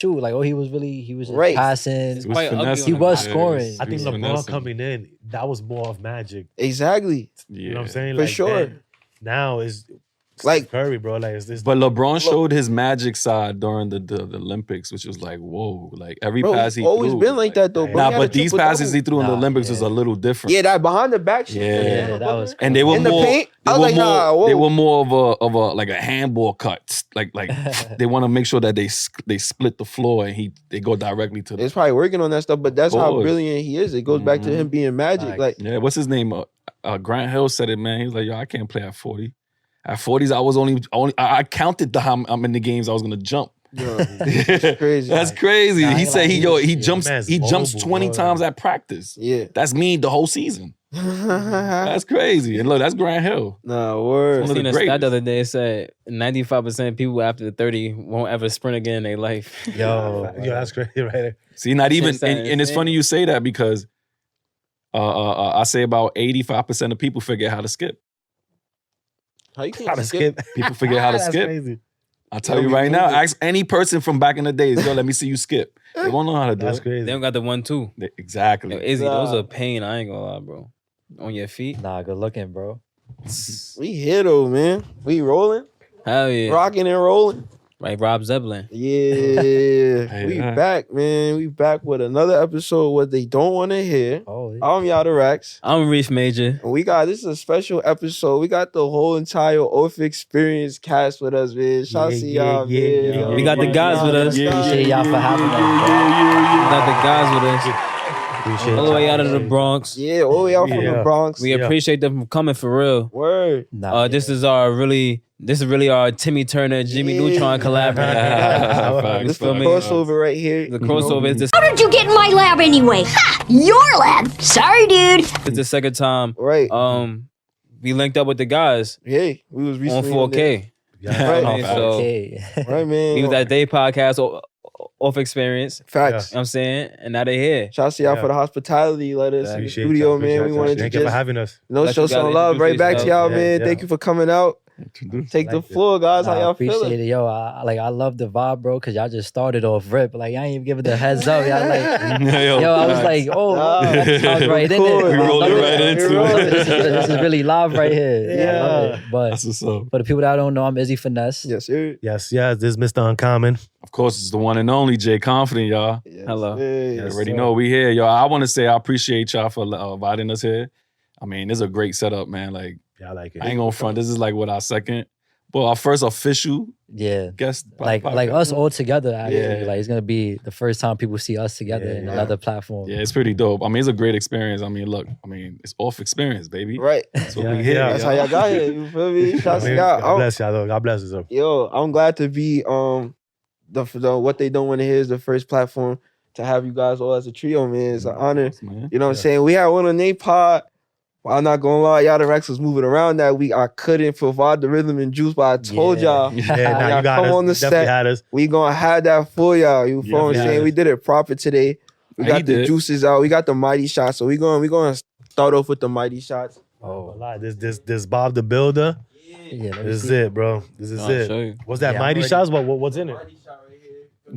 shoot. Like, he was just Right. passing. Quite ugly He on was the scoring. I think He was LeBron finessing. coming in, that was more of magic. Exactly. Yeah. You know what I'm saying? For Like, sure. then, now it's Like- Curry, bro. Like, it's But LeBron showed his magic side during the Olympics, which was like, whoa, like every Bro, pass he's he always threw been was like that though. Nah, Bro. Nah, He had a but these triple-double. passes he threw in the Nah, Olympics yeah. was a little different. Yeah, that behind the back shit. Yeah, that was And they were In the more, paint? they I was were like, more, nah, whoa. they were more of a like a handball cut. Like they want to make sure that they split the floor and they go directly to the. It's probably working on that stuff, but that's how course. brilliant he is. It goes back to him being magic. Facts. Like, Yeah, what's his name? Grant Hill said it, man. He was like, yo, I can't play at 40. At 40s, I was only I counted how many games I was gonna jump. yo, it's crazy. That's crazy. Nah, he said he jumps man's 20 mobile, times bro. at practice. Yeah. That's me the whole season. That's crazy. And look, that's Grant Hill. Nah, One word. of I seen the a stat greatest. the other day. It said 95% of people after 30 won't ever sprint again in their life. Yo, that's crazy, right there. See, not even, Shit's sad, and it's insane. funny you say that because I say about 85% of people forget how to skip. How you How can't to skip? skip. People forget how to That's skip. crazy. I'll tell Yo, you we right now, moving. ask any person from back in the days, yo, let me see you skip. They won't know how to do That's it. crazy. They don't got the 1-2. Exactly. Yo, Izzy, those Nah. are pain. I ain't gonna lie, bro. On your feet. nah, good looking, bro. We here though, man. We rolling, Hell yeah. rocking and rolling. Like Rob Zeppelin. Yeah, we yeah. back, man. We back with another episode of What They Don't Want to Hear. Oh, I'm Yada Rex. I'm Reef Major. And this is a special episode. We got the whole entire Xperience cast with us, man. Shout out to y'all, man. We got the guys with us. Appreciate y'all for having us. We got the guys with us. Appreciate All the way y'all. out of the Bronx. Yeah, all the way out from the Yeah. Bronx. We Yeah. appreciate them for coming for real. Word. Nah, This is really our Timmy Turner, Jimmy Yeah. Neutron collab. Facts, This the feel me? crossover right here. The crossover is this How did you get in my lab anyway? Ha! Your lab. Sorry, dude. is the second time. Right. We linked up with the guys Hey, we was on recently 4K. Yeah. Right. I mean, so okay. Right, man. we was at Day Podcast off Xperience. Facts. You know what I'm saying? And now they here. Shout out to y'all Yeah. for the hospitality. Let us in the Appreciate studio, y'all. man. We Appreciate wanted y'all. to Thank you for just having us. Let show you some guys love right introduce back to y'all, yourself. man. Yeah, Thank yeah. you for coming out. Take the Like it. floor, guys. How Nah, y'all appreciate feeling? it, yo. I love the vibe, bro, because y'all just started off rip. Like, I ain't even giving the heads up. Y'all like, yo, I was like, oh, Nah. I was right in Cool. it. We I rolled love it right into I love it. This is really live right here. Yeah, I love it. But That's what's up. for the people that don't know, I'm Izzy Finesse. Yes, sir. Yes, this is Mr. Uncommon. Of course, it's the one and only Jay Confident, y'all. Yes, Hello. sir. You Yes, already sir. know we here, y'all. I want to say I appreciate y'all for inviting us here. I mean, this is a great setup, man. Like, Yeah, I like it. I ain't gonna front. This is like what our second, well, our first official Yeah. guest. Like podcast. us all together, actually. Yeah. Like, it's going to be the first time people see us together Yeah, in yeah. another platform. Yeah, it's pretty dope. I mean, it's a great experience. I mean, look, it's off experience, baby. Right. That's what Yeah, we here. yeah. That's how y'all got here. You feel me? Shout out to God y'all. bless y'all, though. God bless us. Though. Yo, I'm glad to be the What They Don't Want to Hear is the first platform to have you guys all as a trio, man. It's an honor. Man. You know what I'm saying? We had one on Nate Pod. Well, I'm not gonna lie, Yada Rex was moving around that week. I couldn't provide the rhythm and juice, but I told y'all Yeah, Y'all nah, you got come us. on the Definitely set. had us. we gonna have that for y'all. You feel what I'm Yeah. saying? We did it proper today. We He got the did. juices out. We got the mighty shots. So we gonna start off with the mighty shots. Oh, Lie. This Bob the Builder. yeah. Let me This is see. it, bro. This is I'll it. show you. What's that? Yeah, I'm Mighty ready. Shots? What's in it?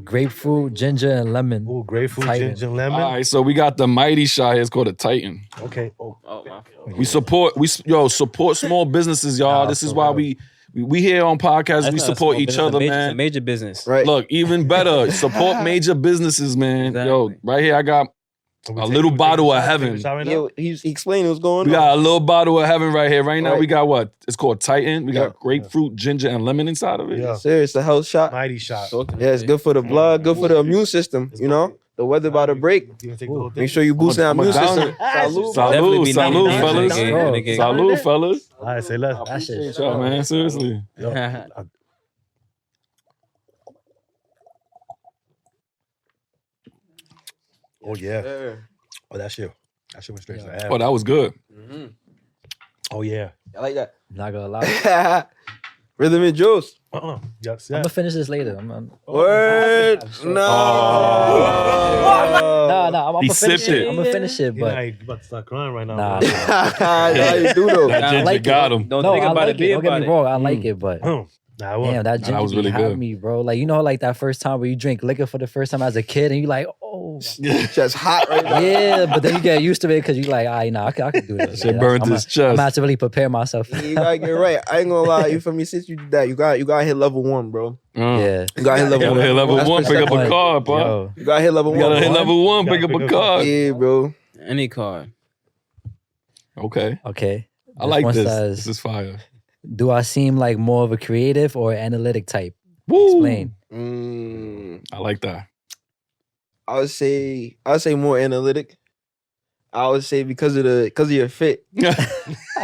Grapefruit, ginger, and lemon. Ooh, grapefruit, Titan. ginger, lemon. All right, so we got the mighty shot here. It's called a Titan. Okay. Oh, Oh, my. We support small businesses, y'all. Nah, This is for why real. we here on podcasts. That's We not a support small each business, other, it's a man. major business. Right. Look, even better, support major businesses, man. Yo, Exactly. right here, I got so we A take- little we take bottle a of shot, heaven. take a shot right Yeah, now? he explained what's going we on. got a little bottle of heaven right here. Right now, Right. we got what? It's called Titan. We Yeah. got grapefruit, ginger, and lemon inside of it. Yeah. Sir, it's a health shot. Mighty Shot. Yeah, it's good for the blood, good for the immune system. You know, the weather about to break. You gonna take the whole thing? Make sure you boost that I'm a immune down- system. Definitely Salud, be salud, 99, fellas. nigga. Salud, fellas. All right, say less. That shit. Appreciate y'all, man. Seriously. Oh yeah. Oh, that shit went straight to the Oh, ass. that was good. Oh yeah. I like that. Not gonna lie. Rhythm and juice. Yes, I'm yeah. gonna finish this later. Word. No. Nah, I'm He gonna finish sipped it. it. I'm gonna finish it, You know, but you about to start crying right now. nah. bro. Nah, you do though. That Nah, I ginger like it. got him. Don't No, think I about like it. Be it. Don't get about me it. wrong. I like it, but Nah, I won't. Damn, that Nah, ginger that was beer really had good. me, bro. Like, you know, like that first time where you drink liquor for the first time as a kid and you like, oh. Just hot right now. Yeah, but then you get used to it because you like, all right, nah, I can do this. Shit Yeah, burned I'm his I'm chest. gonna have to really prepare myself. Yeah, you gotta get right. I ain't gonna lie. You feel me? Since you did that, you got to hit level 1, bro. Yeah. You got to hit level You 1. gotta hit level That's 1, pick up a perception. card, bro. Yo, You got to hit level You 1. gotta hit bro. level 1, pick You up gotta a pick up a card. Yeah, bro. Any card. Okay. okay. I like one this. says, This is fire. do I seem like more of a creative or analytic type? Woo. Explain. I like that. I would say more analytic. I would say because of your fit.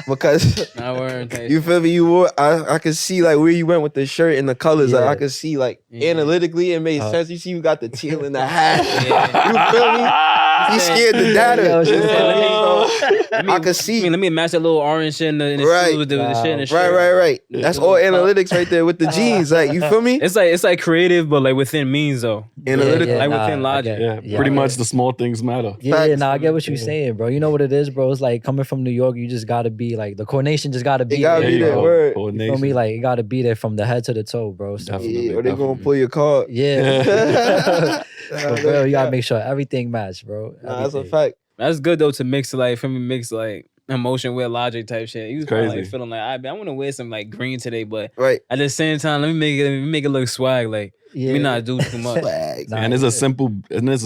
Because Not wearing taste. you feel me? You wore. I could see like where you went with the shirt and the colors. Like Yeah. I could see like Yeah. analytically it made sense. You see, you got the teal and the hat. Yeah. You feel me? You scared the data. Yo, You shit. feel me? Let me- I could see. I mean, let me match that little orange shit in the Right. shoes with the shit in the shirt. Right. That's all analytics right there with the jeans. Like you feel me? It's like creative, but like within means though. Analytical. Like within I logic. get- Yeah, pretty much the small things matter. Yeah, Facts. nah, I get what you're saying, bro. You know what it is, bro? It's like coming from New York, you just gotta be like the coordination just gotta be It gotta there. be you there. go. Word. You feel Coordination. me? Like it gotta be there from the head to the toe, bro. So Definitely. Yeah, or they gonna pull your card. yeah. For real, you gotta make sure everything match, bro. Nah, that's a Everything. fact. That's good though to mix like for me mix like emotion with logic type shit. You was probably Crazy. like feeling like I want to wear some like green today, but Right. at the same time let me make it look swag. Like Yeah. let me not do too much. Swag. Nah, And it's yeah. a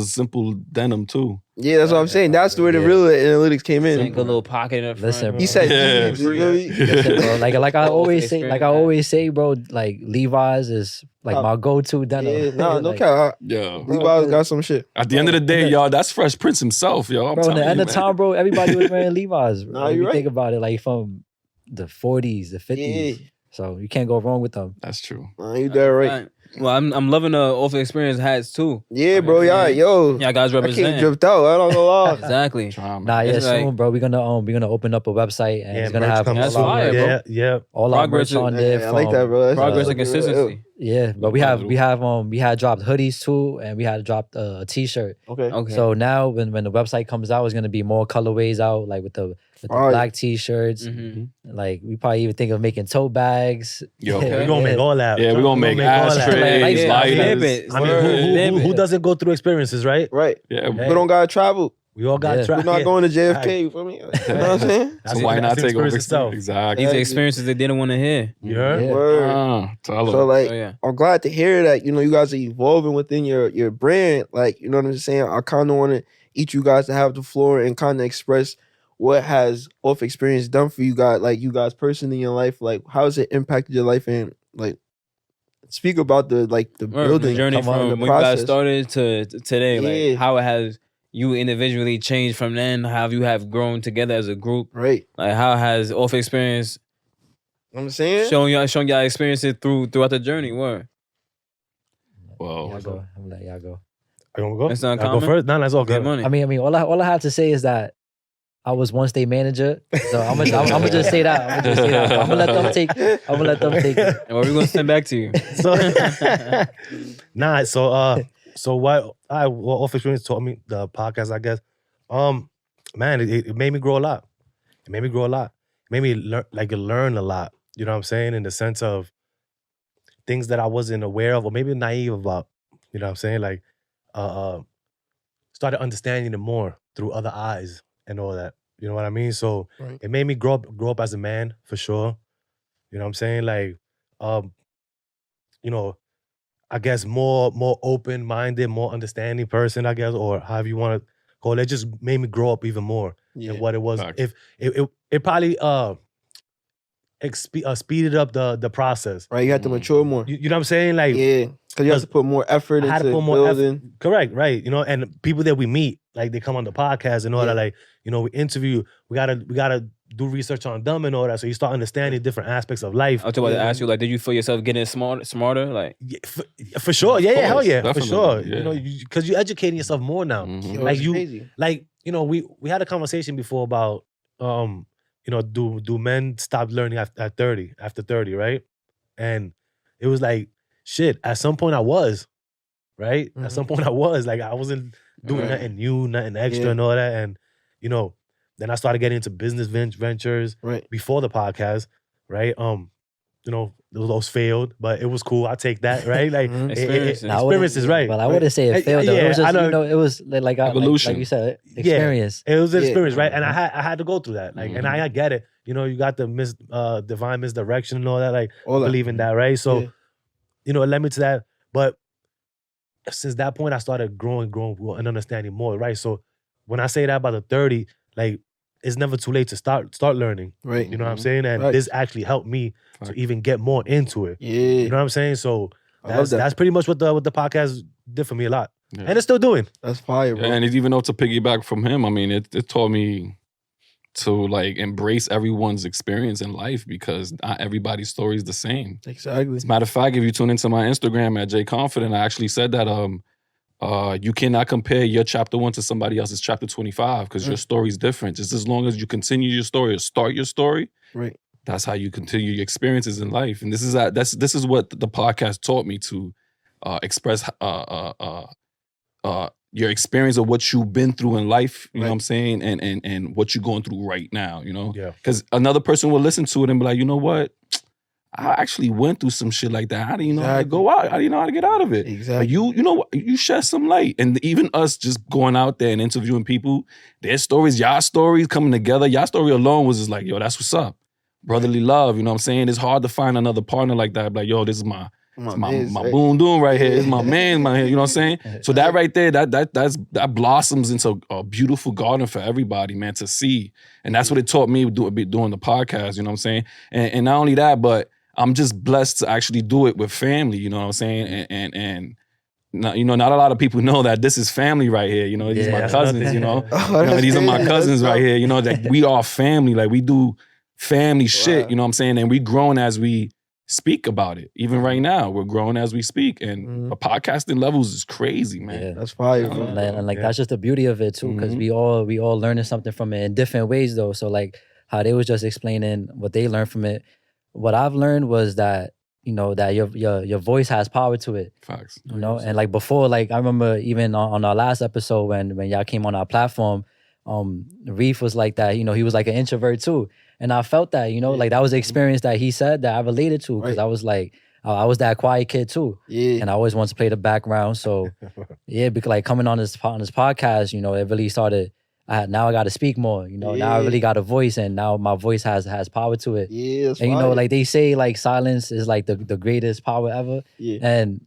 simple denim too. Yeah, that's what I'm saying. That's where the Yeah. real analytics came Like in. a little pocket in the front. Listen, He said, Yeah. jeans, you feel me? Listen, bro, like I always say, Experience. bro, like Levi's is like my go-to denim. Yeah, nah, no Like, cap. Yeah. Levi's got some shit. At the end of the day, y'all, that's Fresh Prince himself, y'all. I'm Bro, in the telling end you, of man. time, bro, everybody was wearing Levi's. Bro. Nah, If you you right. think about it, like from the 40s, the 50s. Yeah. So you can't go wrong with them. That's true. Nah, you dead right. Well, I'm loving the Off Experience hats too. Yeah, bro. Y'all, yo. Y'all guys I can't represent. drift out. I don't know lie. Exactly. Trauma. Nah, yeah, It's like- soon, bro. We're gonna open up a website and Yeah, it's gonna merch have coming That's soon. fire, bro. Yeah. all our Progress merch on is- there. Yeah, I like from- that, bro. That's Progress real. and consistency. Yeah, but we had dropped hoodies too, and we had dropped a t-shirt. Okay. Okay. So now when the website comes out, it's gonna be more colorways out, like with the Alright. black t-shirts. Mhm. Like we probably even think of making tote bags. Yo. Yeah, We're gonna make all that. Yeah, we're gonna make all ashtrays, that. Like, yeah, lighters. snippets. I mean, Word. who doesn't go through experiences, right? Right. Yeah. We don't gotta travel. We all got Yeah. try. We're not yeah. going to JFK. You feel me? You know what I'm saying? That's So why it. not That's the take over experience itself. Exactly. These are experiences they didn't want to hear. You heard? Yeah. Word. Tell So them. like, Oh, yeah. I'm glad to hear that. You know, you guys are evolving within your brand. Like, you know what I'm saying? I kind of want to each you guys to have the floor and kind of express what has Off Experience done for you guys, like you guys personally in your life. Like, how has it impacted your life and like speak about the Word, building the journey come on, from the when you guys process. started to today, Yeah. like how it has you individually changed from then, how you have grown together as a group. Right. Like how has Off Experience You know what I'm saying? showing y'all experiences throughout the journey? Word. Well, Y'all go. I'm like, y'all go. Are you gonna go? That's not I'll go common? first. No, that's all Get good. money. I mean, all I have to say is that I was one state manager, so I'm gonna just say that. I'm gonna let them take. I'm gonna let them take it. And we're gonna send back to you. So, nah. So what Off Experience taught me, the podcast, I guess. Man, it made me grow a lot. It made me grow a lot. It made me learn a lot. You know what I'm saying? In the sense of things that I wasn't aware of, or maybe naive about. You know what I'm saying? Like, started understanding it more through other eyes and all that. You know what I mean? So Right. it made me grow up as a man for sure. You know what I'm saying? Like, you know, I guess more open-minded, more understanding person, I guess, or however you want to call it. It just made me grow up even more Yeah. than what it was. Facts. If it probably speeded up the process. Right. You have to mature more. You know what I'm saying? Like, Yeah. Because you have to put more effort I had to into put more building. correct, right? You know, and people that we meet, like they come on the podcast and all Yeah. that. Like, you know, we interview. We gotta do research on them and all that. So you start understanding different aspects of life. I was about to ask you, like, did you feel yourself getting smarter? Like, Yeah, for sure, yeah, hell course, yeah, for definitely, sure. yeah. You know, because you're educating yourself more now. Mhm. Yo, Like it's you- crazy. Like, you know, we had a conversation before about, you know, do men stop learning after 30, right? And it was like, shit. At some point, I was, right? At some point, I was like, I wasn't doing Right. nothing new, nothing extra, Yeah. and all that. And you know, then I started getting into business ventures Right. before the podcast, right? those failed, but it was cool. I take that, right? Like Experiences. Nah, I wouldn't- experience is right. But I wouldn't say it failed though. It was I just, know. it was like Evolution. like you said, experience. It was an Yeah. experience, right? And I had to go through that. Like, and I get it. You got the divine misdirection and all that. Like, All that. believe in that, right? So, Yeah. it led me to that. But since that point, I started growing and understanding more, right? So when I say that about the 30, like, it's never too late to start learning. Right. You know what I'm saying? And Right. this actually helped me to even get more into it. Yeah. You know what I'm saying? So I love that. that's pretty much what the podcast did for me a lot. Yeah. And it's still doing. That's fire, bro. And even though to piggyback from him, I mean, it taught me to like embrace everyone's experience in life because not everybody's story is the same. Exactly. As a matter of fact, if you tune into my Instagram at J Confident, I actually said that you cannot compare your chapter 1 to somebody else's chapter 25 because your story's different. Just as long as you continue your story or start your story, Right. that's how you continue your experiences in life. And this is what the podcast taught me to express your experience of what you've been through in life, you know what I'm saying, and what you're going through right now, you know? Yeah. Because another person will listen to it and be like, you know what? I actually went through some shit like that. How do you know how to go out? How do you know how to get out of it? Exactly. Like you know what? You shed some light. And even us just going out there and interviewing people, their stories, y'all stories coming together, y'all story alone was just like, yo, that's what's up. Brotherly love, you know what I'm saying? It's hard to find another partner like that. Like, yo, this is my boom doom right here. It's my man, you know what I'm saying? So that right there, that blossoms into a beautiful garden for everybody, man, to see. And that's what it taught me doing the podcast, you know what I'm saying? And not only that, but I'm just blessed to actually do it with family, you know what I'm saying? And not, not a lot of people know that this is family right here. You know, these are my cousins, you know. These are my cousins right here, you know, that we are family. Like we do family shit, you know what I'm saying? And we growing as we speak about it. Even right now, we're growing as we speak. And the podcasting levels is crazy, man. Yeah. That's fire, bro. And that's just the beauty of it too, because we all learning something from it in different ways though. So like how they was just explaining what they learned from it. What I've learned was that, that your voice has power to it. Facts. And like before, like I remember even on our last episode when y'all came on our platform, Reef was like that, he was like an introvert too. And I felt that, like that was the experience that he said that I related to, because I was like, I was that quiet kid too. Yeah. And I always wanted to play the background. So yeah, because like coming on this podcast, it really started, now I got to speak more, now I really got a voice, and now my voice has power to it. Yeah, that's And fire. like they say, like silence is like the greatest power ever. Yeah. And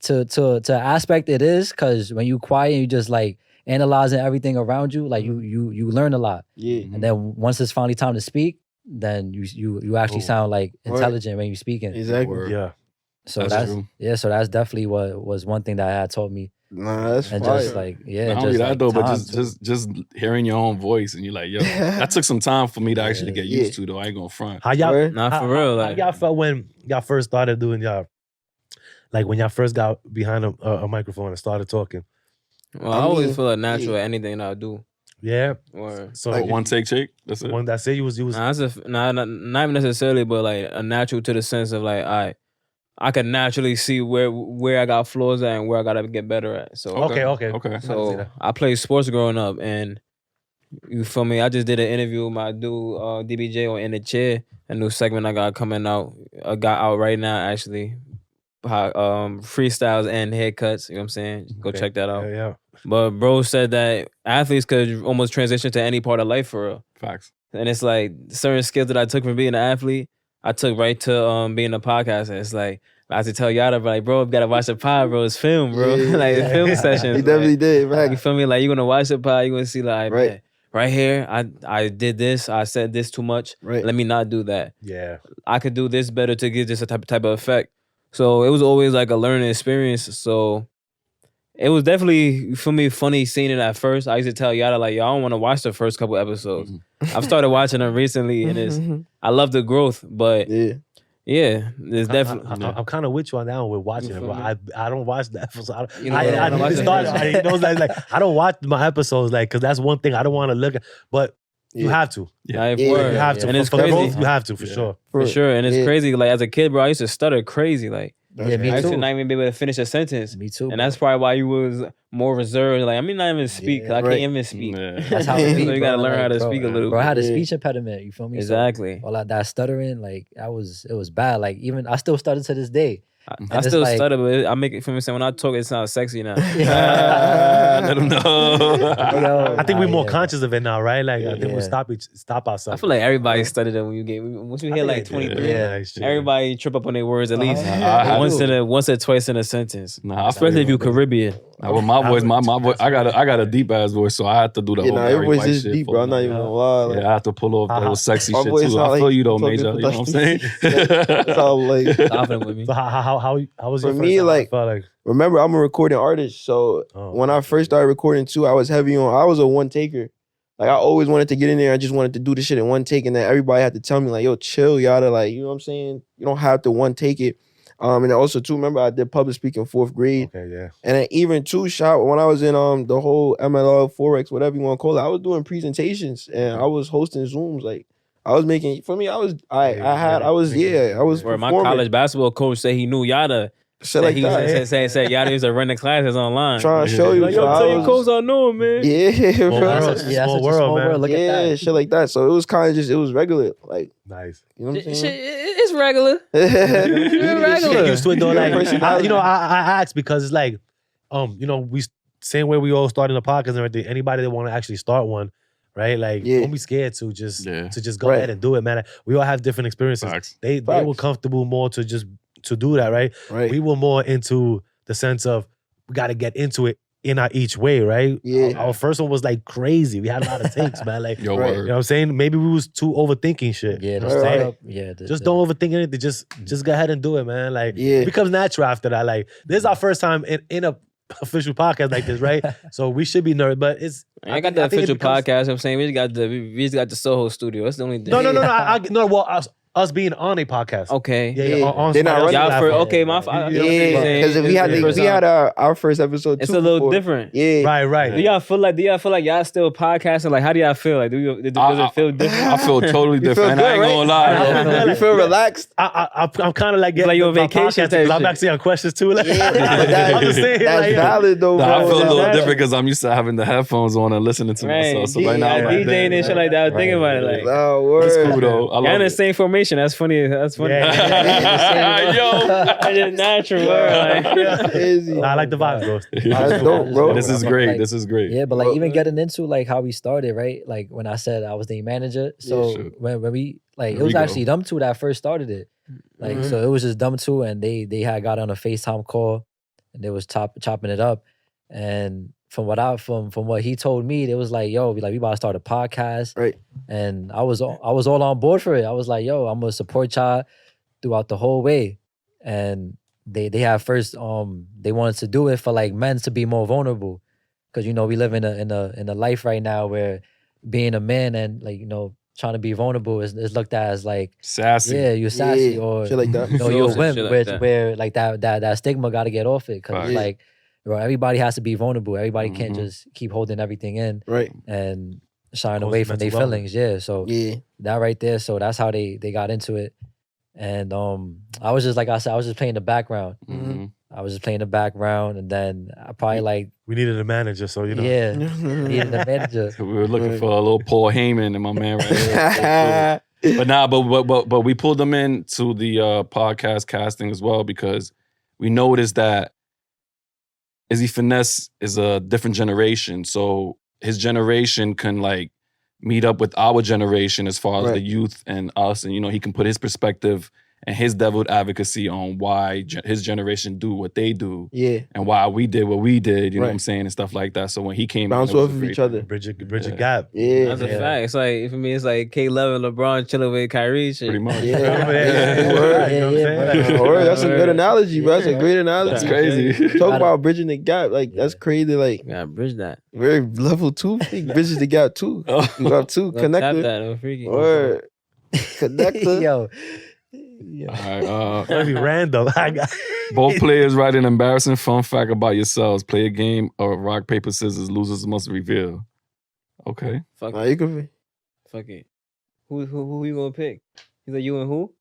to aspect it is, because when you quiet and you just like analyzing everything around you, like you learn a lot. Yeah. And then once it's finally time to speak, then you actually sound like intelligent when you're speaking. Exactly. Yeah. So That's true. so that's definitely what was one thing that had taught me. Nah, that's And fire. just like, Not just only that like though, but time. just hearing your own voice and you're like, yo, that took some time for me to actually get used to though. I ain't gonna front. How y'all? Word? Nah, for real. How Like, y'all felt when y'all first started doing y'all? Like when y'all first got behind a microphone and started talking. well, I always feel like natural at anything that I do. Yeah. Or So Like one take, that's it. when that say you was not even necessarily, but like a natural to the sense of like I can naturally see where I got flaws at and where I gotta get better at. So Okay. So I played sports growing up, and you feel me? I just did an interview with my dude DBJ on In the Chair, a new segment I got coming out. I got out right now actually. Freestyles and haircuts. You know what I'm saying? Go check that out. Yeah. But bro said that athletes could almost transition to any part of life for real. Facts. And it's like certain skills that I took from being an athlete, I took right to being a podcaster. It's like I have to tell y'all, like, bro, you gotta watch the pod, bro. It's film, bro. Yeah. Like it's film sessions. He definitely did, You right? feel me? Like you're gonna watch the pod, you're gonna see like, Right. man, right here, I did this, I said this too much. Right. Let me not do that. Yeah. I could do this better to get this type of effect. So it was always like a learning experience. So it was definitely, for me, funny seeing it at first. I used to tell Yada, like, yo, I don't want to watch the first couple episodes. I've started watching them recently, and I love the growth, but Yeah. yeah, there's definitely. I'm kind of with you on that one with watching it, feel but I don't watch the episodes. I You know, I don't watch it. I don't watch my episodes, like, because that's one thing I don't want to look at. But you Yeah. have to. Like, Yeah, word. You have to. And it's for the crazy. growth, you have to, for sure. For sure. And it's Yeah. crazy. Like, as a kid, bro, I used to stutter crazy. Like, Yeah, me I used to too. not even be able to finish a sentence. Me too. And that's probably why you was more reserved. Like, I mean, not even speak. 'Cause I right. can't even speak. Yeah. That's how it be, So you gotta bro. learn how to Like, speak a little Bro, I had a Yeah. speech impediment. You feel me? So Exactly. all that stuttering, like it was bad. Like even I still stutter to this day. I it's still like- stutter, but I make it from saying when I talk, it sounds sexy now. Let him know. Yo, I think we're more yeah, conscious of it now, right? Like I think we Yeah. stop I ourselves. feel like everybody stuttered when you get once you hit like 23. Yeah. Everybody trip up on their words at least I once or twice in a sentence. Nah, I Especially if you Caribbean. Well, my voice, my voice, I got a deep ass voice, so I had to do the Yeah, whole nah, your Barry voice White is shit deep, for bro. I'm me. not even gonna lie. Yeah, I have to pull off that sexy My shit voice too. I sound feel like you though, talking Major. You know what I'm saying? That's how like. Confident with me. So how was your For first me, time? like- I felt like Remember, I'm a recording artist, so when I first started recording too, I was heavy on. I was a one taker. Like I always wanted to get in there. I just wanted to do the shit in one take, and then everybody had to tell me like, "Yo, chill, yada." Like, you know what I'm saying? You don't have to one take it. And also too, remember I did public speaking 4th grade, okay, yeah. and then even too, shot when I was in the whole MLR Forex, whatever you want to call it, I was doing presentations and I was hosting Zooms. Like I was making for me, I was Yeah, I was Where my performing. college basketball coach said he knew Yada. Shit like he that. said Yada used to run the classes online. Trying to show you. Like, so yo, I tell your was- coach I know him, man. Yeah, Small bro. world. Yeah, that's Small such a world, small man. world. Look Yeah, at that. shit like that. So it was kind of just, it was regular. Like, Nice. you know what I'm Shit, saying? it's regular. You get used to it though. Like Personality. I asked because it's like, we same way we all started the podcast and everything. Anybody that want to actually start one, right? Like, Yeah. don't be scared to just go Right. ahead and do it, man. We all have different experiences. Facts. They Facts. were comfortable more to just to do that, right? Right. We were more into the sense of we got to get into it in our each way, right? Yeah. Our first one was like crazy. We had a lot of takes, man. Like, Yo, Right. you know word. what I'm saying? Maybe we was too overthinking shit. Yeah, the Right, startup. Yeah, Just don't overthink anything. Just go ahead and do it, man. Like, Yeah. it becomes natural after that. Like, this is our first time in a official podcast like this, right? So we should be nervous, but it's. I got think- the I think it official becomes- podcast. I'm saying we just got the Soho studio. That's the only thing. No. Well, us being on a podcast. Okay. Yeah, Yeah. on They're not somebody else's running- Y'all platform. okay, my fault. You know what I'm Yeah, saying? because if we had It's the first we had time. our first episode too. It's a little before. different. Yeah. Right. Do y'all feel like y'all still podcasting? Like, how do y'all feel? Like, does it feel different? I feel totally You feel different. good, I ain't right? gonna lie, bro. You feel relaxed? I'm kind of like getting like you're on my vacation podcast type because I'm shit. actually on questions too. Like, Yeah, I'm just saying, that's like, valid though, Nah, I bro. feel a little That's- different because I'm used to having the headphones on and listening to Right. myself. So right now, I'm like, DJing and shit like that. I was thinking about it. Like, Nah, word. it's cool though. I y'all in love the it. same formation. That's funny. That's funny. Yo. I just natural. Like, Crazy. Nah, I like the vibes, bro. That's dope, bro. This is But, great. like, This is great. Yeah, but like Well, even getting into like how we started, right? Like when I said I was the manager. So sure. when we like There it was we go. actually them two that first started it. Like so it was just them two and they had got on a FaceTime call and they was chopping it up. And from what he told me, it was like, yo, we about to start a podcast. Right. And I was all on board for it. I was like, yo, I'm gonna support y'all throughout the whole way. And they had first they wanted to do it for like men to be more vulnerable. Cause you know, we live in a life right now where being a man and like, you know, trying to be vulnerable is looked at as like, Sassy. yeah, you're sassy Yeah, or shit like that. you know, you're a Some wimp, shit like that. where like that stigma got to get off it. Cause Facts. like, bro, everybody has to be vulnerable. Everybody can't Mhm. just keep holding everything in Right. and shying Cause away from their mental wellness. feelings. Yeah. So Yeah. that right there. So that's how they got into it. And I was just like I said, I was just playing the background. Mhm. I was just playing the background, and then I probably like We needed a manager, so you know. yeah, needed a manager. We were looking for a little Paul Heyman and my man right here. But nah, but we pulled him into the podcast casting as well because we noticed that Izzy Finesse is a different generation. So his generation can like meet up with our generation as far as Right. the youth and us. And, you know, he can put his perspective and his deviled advocacy on why his generation do what they do Yeah. and why we did what we did, you know what Right. I'm saying, and stuff like that. So when he came Bounce in, it was off a of great each other. thing. Bridge a Yeah. gap. Yeah. that's a Yeah. fact. It's like for me, it's like K-Love and LeBron chilling with Kyrie. Shit. Pretty much. Yeah. Yeah. Word. You know what I'm saying? Oh, word, that's a good Word. analogy, bro. That's a great analogy. That's crazy. Talk about bridging the gap. Like, that's crazy. Like, Yeah, bridge that. very level 2. Bridges the gap too. Oh. You got 2. Go tap Connector. that. Oh, freaky. Word. Connector. Yo. All right, That'd be random. both players write an embarrassing fun fact about yourselves. Play a game of rock, paper, scissors. Losers must reveal. Okay. Fuck Nah, it. you can be. Fuck it. Who you gonna pick? He's like, you and who?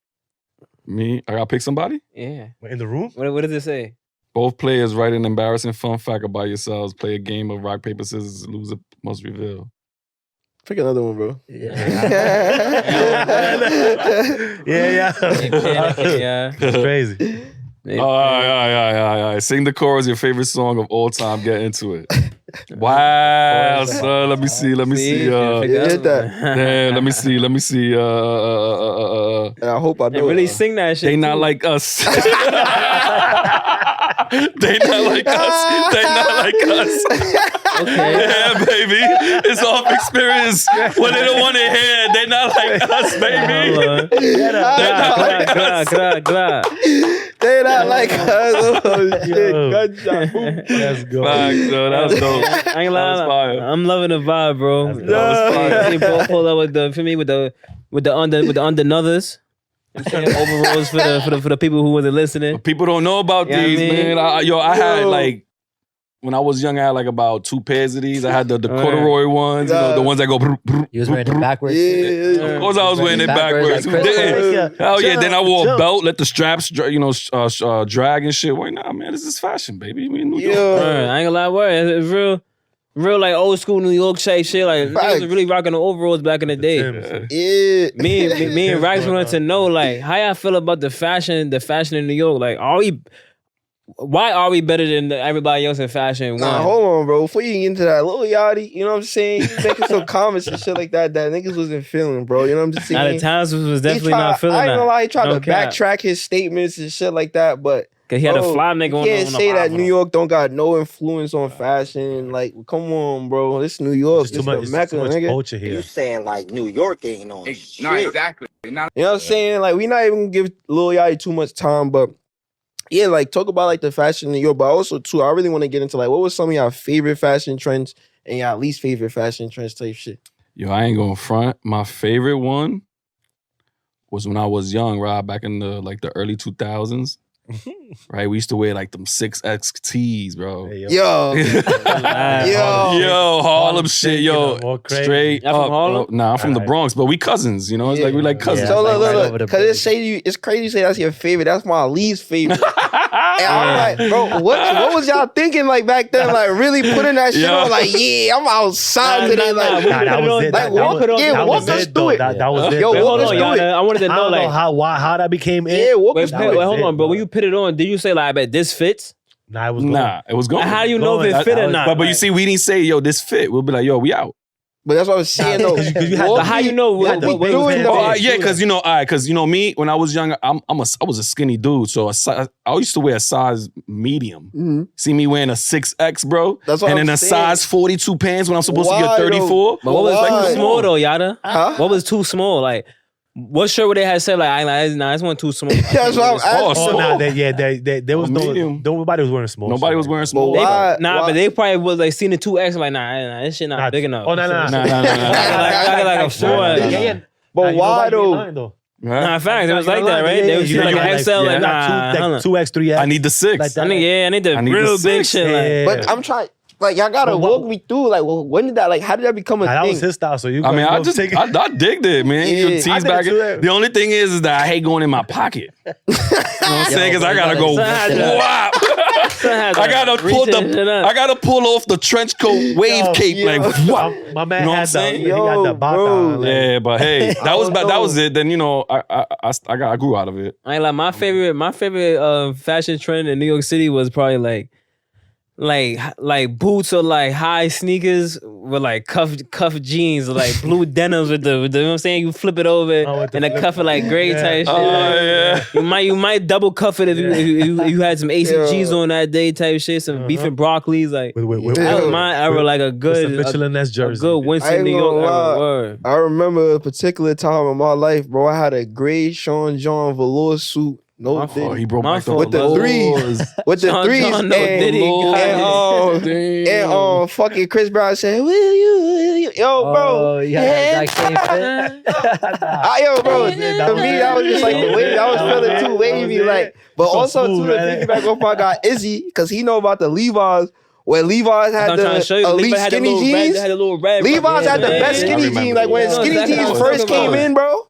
Me, I gotta pick somebody. Yeah. In the room? What does it say? Both players write an embarrassing fun fact about yourselves. Play a game of rock, paper, scissors. Loser must reveal. Pick another one, bro. Yeah. Yeah. It's crazy. All right. Sing the chorus, your favorite song of all time. Get into it. Wow, son. Let me see. Yeah, hit that. Damn, let me see. And I hope I They know. really sing that shit. They not too. like us. They not like us. Okay. Yeah, baby. It's off experience. When they don't want to hear, they not like us, baby. They're not like us. They not like us. Oh, shit. Yo. Gunshot. Boom. Let's go. Fuck, so that was dope. I ain't That was lying. fire. I'm loving the vibe, bro. That was fire. They both pull up with the under nothers. Overalls for the people who wasn't listening. People don't know about Yeah, these, I mean- man. I had like, when I was young, I had like about 2 pairs of these. I had the corduroy ones, the ones that go. You was wearing it backwards. Yeah. Of course, I was wearing it Backwards, backwards. like Who didn't? Yeah. Hell yeah! Then I wore a Jump. belt, let the straps, drag and shit. Why not, man? This is fashion, baby. We in New York. Word. Yeah. I ain't gonna lie, word. It's real like old school New York shape shit. Like niggas Facts. was really rocking the overalls back in the day. Yeah. Me and Rax wanted to know like how y'all feel about the fashion in New York. Like, why are we better than everybody else in fashion? Nah, One. hold on, bro. Before you get into that, Lil Yachty, you know what I'm saying? He making some comments and shit like that niggas wasn't feeling, bro. You know what I'm just saying? Now the times was He definitely tried- not feeling I ain't that. gonna lie, he tried No to cap. backtrack his statements and shit like that, but Cause he had a bro, fly nigga you on can't the say that album. New York don't got no influence on fashion. Like, come on, bro. This New York. There's This the Mecca, too much nigga. culture here. You saying like New York ain't on shit. No, exactly. Not You know what I'm saying? Like, we not even gonna give Lil Yachty too much time, but yeah, like talk about like the fashion in New York, but also too, I really want to get into like what was some of y'all favorite fashion trends and y'all least favorite fashion trends type shit. Yo, I ain't going front. My favorite one was when I was young, right? Back in the early 2000s. Right? We used to wear like them 6X tees, bro. Hey, Yo, Yo, Harlem shit, yo. More crazy. Straight Y'all from up. Harlem? Nah, I'm from the Alright. Bronx, but we cousins, you know? It's like we like cousins. so like right over look, the cause bridge. it's crazy to say that's your favorite. That's my least favorite. And I'm like, bro, what was y'all thinking like back then? Like really putting that shit Yo. on? Like, yeah, I'm outside today. Like, Nah, that was it. Like, That walk- was- yeah, that walk was us it, through though. it. That was it. Yo, bro. walk Hold us on, through y'all. it. I wanted to I know don't know like. how that became in. Yeah, walk Wait, us through it. hold on, bro. When you put it on, did you say like, I bet this fits? Nah, it was going. Nah, it was going. How do you know if Going. it fit I or was- not? But you see, we didn't say, yo, this fit. We'll be like, yo, we out. But that's what I was saying though. 'cause you had Walk But how me- you know what what we was doing his though? fit? Yeah, because me when I was young, I was a skinny dude, so I used to wear a size medium. Mhm. See me wearing a 6X, bro, That's what and I'm then a saying. size 42 pants when I'm supposed to Why, get 34. But what was Why? too small though, Yada? Huh? What was too small? Like, what shirt would they have said? Like, I ain't like, this one too small. That's what I'm asking. Oh, Oh, small. nah, there was medium. nobody was wearing small. Nobody shit was like wearing that. small. But why? But they probably was like seeing the 2X. Like, nah, this shit not Nah, big enough. Oh, nah. Like a 4. Yeah. But why though? Huh? Nah, facts. It was like that, right? Yeah, They was yeah, like yeah, an XL. Like, nah, like 2X, 3X. I need the 6. Like that. I need the I need the real big 6. shit. Yeah. Like, But I'm trying. Like y'all gotta But what- walk me through. Like, well, when did that? Like, how did that become a Nah, that thing? was his style. So you. I mean, I guys take it. I digged it, man. Yeah, You I tease did back. too. The only thing is that I hate going in my pocket. You know what I'm saying? Because I gotta go. Son had to- Wow. son had to I gotta reach pull that shit up. I gotta pull off the trench coat wave Yo, cape. yo. Like what? My man You know what I'm had saying? he got the bata. bro. like- Yeah, but hey, that was don't that was know. it. Then you know, I grew out of it. I ain't like my favorite fashion trend in New York City was probably like boots or like high sneakers with like cuff jeans or like blue denims with the you know what I'm saying? You flip it over Oh, with the and the flip- cuff it like gray Yeah. type shit. Oh yeah. You might double cuff it if you had some ACGs Yeah. on that day type shit, some beef and broccolis like With that was my era, like a with good some Michelin S a jersey. good I Winston ain't New York gonna lie. era. Word. I remember a particular time in my life, bro. I had a gray Sean John velour suit. No My Diddy. Oh, he broke My my fault, with the bro. threes. With the Sean threes. John, no and, Diddy, God. and fucking Chris Brown said, will you? Yo, bro. Oh, yeah, that exact same fit. Yo, bro. was it. That To was me, it. that was just like the way I was That was feeling it. too That was wavy. it. Like, but So also smooth, too, to right? piggyback off my guy Izzy, because he know about the Levi's, where Levi's had I'm trying to show the you. elite Levi had the skinny little red, jeans. they had the little red. Levi's had the Yeah, best yeah. skinny I remember jeans. Like when that. skinny Yeah, jeans that's first what I'm came talking in, bro.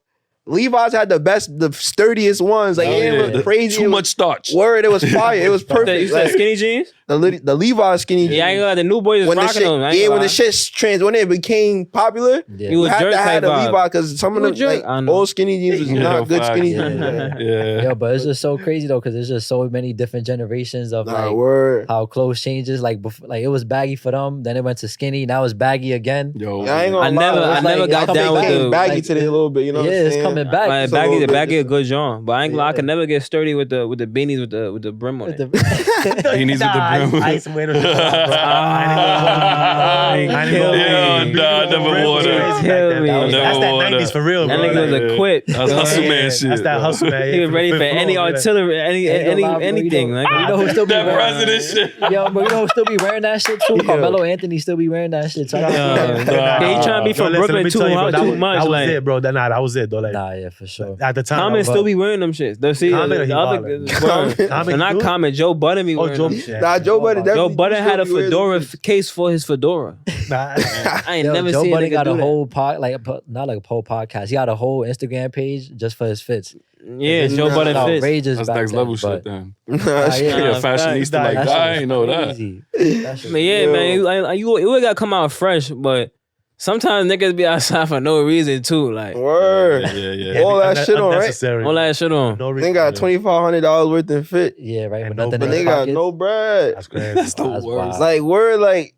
Levi's had the sturdiest ones. Like, it didn't look crazy. Too much starch. Word, it was fire. It was You perfect. said Like, skinny jeans? the Levi's skinny jeans. Yeah, I ain't gonna lie, the new boys is When the rocking shit, them. I ain't yeah, gonna when lie. the shit when it became popular, Yeah. You you was had jerk to have type the vibe. Levi because some of You them was jerk. I like know. old skinny jeans was not good skinny facts. jeans. Yeah. Yeah. Yeah, but it's just so crazy though, because there's just so many different generations of Nah, like word. how clothes changes. Like before, like it was baggy for them, then it went to skinny, now it's baggy again. Yo. Yeah, I ain't gonna I lie. never- I It's never got it's down with coming the- baggy like, today a little bit. You know Yeah, what I'm it's saying? coming back. Like, It's a little baggy, bit baggy a different. good John, but I ain't gonna lie, I Yeah. can never get sturdy with the beanies with the brim on With it. the- He needs with the brim. I used to wear those. Never wore that. Kill me. That's Never that wore 90s that. for real, That bro. nigga was Like, a quit. That's hustle man shit. That's that bro. hustle man. He was ready for fifth any floor, artillery, any Ain't gonna lie, bro, anything. you Like, know who still be That wearing president shit. Yo, but you know who still be wearing that shit too? Carmelo Anthony still be wearing that shit. So I yeah, got- he trying to be Yo, from listen, let Brooklyn me too tell you, bro, too much. That was Like, it, bro. That was it, though. Like, Nah, yeah, for sure. at the time, Common still be wearing them shits. The Common, he other wildin'. Common, not you do? Common. Joe Budden be Oh, wearing Joe. them shit. Nah, Joe Budden Joe definitely. Budden had a still be wearing fedora some case for his fedora. Nah, I ain't Yo, never Joe seen a Budden nigga got do a that. whole not like a whole podcast. He got a whole Instagram page just for his fits. Yeah, Joe Nah, Budden fits. Outrageous. That's back next then, level but- shit then. Nah, Nah, shit. yeah. Yeah, Nah, fashionista facts. like That that. I shit ain't know that. crazy. That shit But yeah, Yo. man, it would got come out fresh, but sometimes niggas be outside for no reason too. Like Word. Yeah. All that shit on, right? unnecessary. all that shit on. No They reason. got $2,500 worth in fit, Yeah, right. And But nothing no in but his they got pockets. no bread. That's crazy. That's the That's worst. wild. Like word, like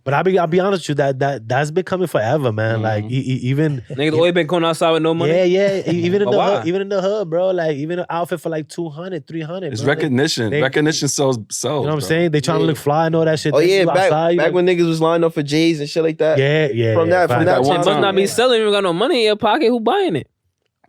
But I'll be honest with you, that's been coming forever, man. Like even Niggas always been going outside with no money. yeah, even in But the why? hood, even in the hood, bro. Like even an outfit for like 200, 300. It's bro. Like, recognition. they- Recognition sells. you know what I'm bro. saying? They trying to Yeah. look fly and all that shit. oh Then yeah, you back outside, you back like- when niggas was lined up for J's and shit like that. yeah, From that- from fact. that One Shit must time. not be selling. You got no money in your pocket. Who buying it?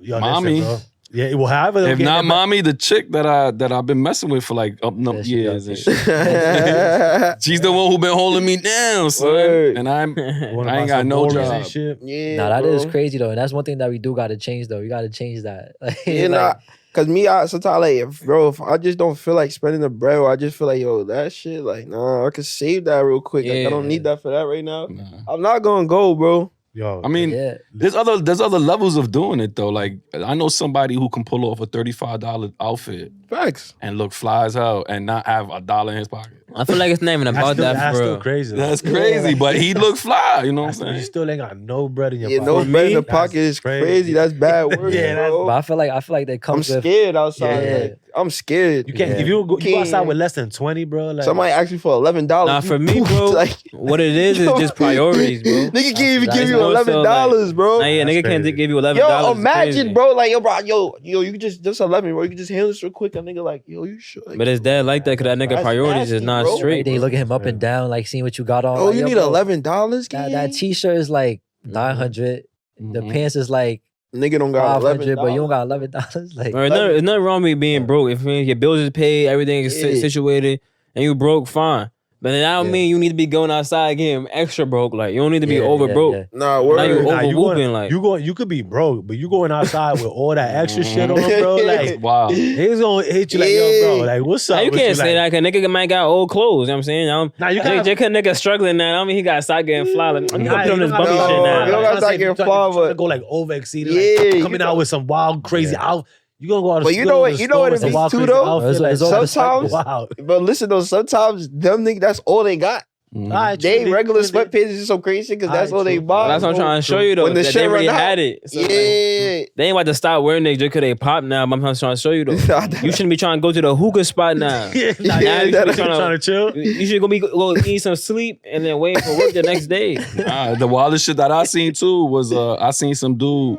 Yo, Mommy. listen, bro. Yeah, well, however, they're If getting not it back- mommy, the chick that I've been messing with for like up Yeah, she years does and it. shit. She's the one who been holding me down, son. Word. And I'm Wanna I ain't buy got some no Boris job. and shit. Yeah, Nah, that is bro. crazy though, and that's one thing that we do got to change though. You got to change that. Like, Yeah, nah, cause me, I sometimes like, if I just don't feel like spending the bread, or I just feel like, yo, that shit, like, nah, I could save that real quick. Like, I don't Yeah. need that for that right now. Nah. I'm not gonna go, bro. Yo, I mean, yeah, there's other levels of doing it though. Like I know somebody who can pull off a $35 outfit Facts. and look fly as hell and not have $1 in his pocket. I feel like it's not even about that that's for still real. crazy. That's crazy, but he look fly. You know what I'm You saying? still ain't got no bread in your Yeah, pocket. no For bread in me, the pocket is crazy. That's bad work, Yeah, that's- bro. but I feel like that I'm comes with. scared outside. Yeah. Like, I'm scared. You can't Yeah. if you go Can't. outside with less than 20, bro. Like Somebody ask you for $11. Nah, you for me, pooped, bro, like, what it is just priorities, bro. nigga can't even That's give you more so, $11, bro. Nah, yeah, That's nigga can't crazy. give you $11. Yo, It's imagine, crazy. bro. Like, yo, you could just 11, bro. You could just handle this real quick. A nigga like, yo, you should. Like, But it's dead like that because that nigga That's priorities is nasty, not bro. straight. They looking him up and down, like seeing what you got on. oh, Like, you yo, need bro, $11, That t-shirt is like 900. The Mhm. pants is like Nigga don't got 500, but you don't $11. got $11. Like, Or it's nothing wrong with me being broke. If your bills is paid, everything is Yeah. situated, and you broke, fine. But that don't Yeah. mean you need to be going outside getting extra broke. Like you don't need to be yeah, over yeah, broke. yeah. Nah, Now you word. over you whooping going, like. you could be broke, but you going outside with all that extra shit on, bro. That's Like wild. he's gonna hit you like, yo, bro. Like what's up? Now, you with can't say like, that because nigga might got old clothes. You know what I'm saying? Nah, you Just can't. nigga struggling now. I mean, he got to start getting fly. Like, let me go Nah, put on you this don't bumpy gotta- shit No, now. you don't gotta start getting fly, trying to but- go like over exceeding, Yeah, like you coming know- out with some wild, crazy out. You gonna go out. But you know what? You know what it be too, though? It's all Sometimes- Wow. But listen though, sometimes them niggas, that's all they got. Mhm. Alright, They true, regular true, sweatpants is so crazy because that's Alright, all they true. buy. That's what I'm trying to show you though. When the That shit they already run out. had it. So, like, Yeah. they ain't about to stop wearing it just because they pop now. But I'm trying to show you though. Nah, You shouldn't be trying to go to the hookah spot now. Yeah, Yeah, Now you should that- be trying trying to chill. You should go eat some sleep and then wait for work the next day. The wildest shit that I seen too was I seen some dude.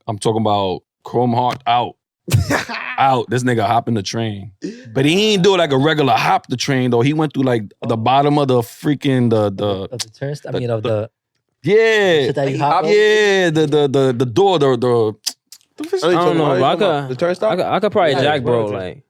I'm talking about Chrome Heart out. This nigga hopping the train. But he ain't do it like a regular hop the train though. He went through like the bottom of the freaking of the turnstile. I mean, of the yeah. shit that you hop Yeah, the door, the I don't know, but The turnstile? I could probably Yeah, jack bro. bro. Like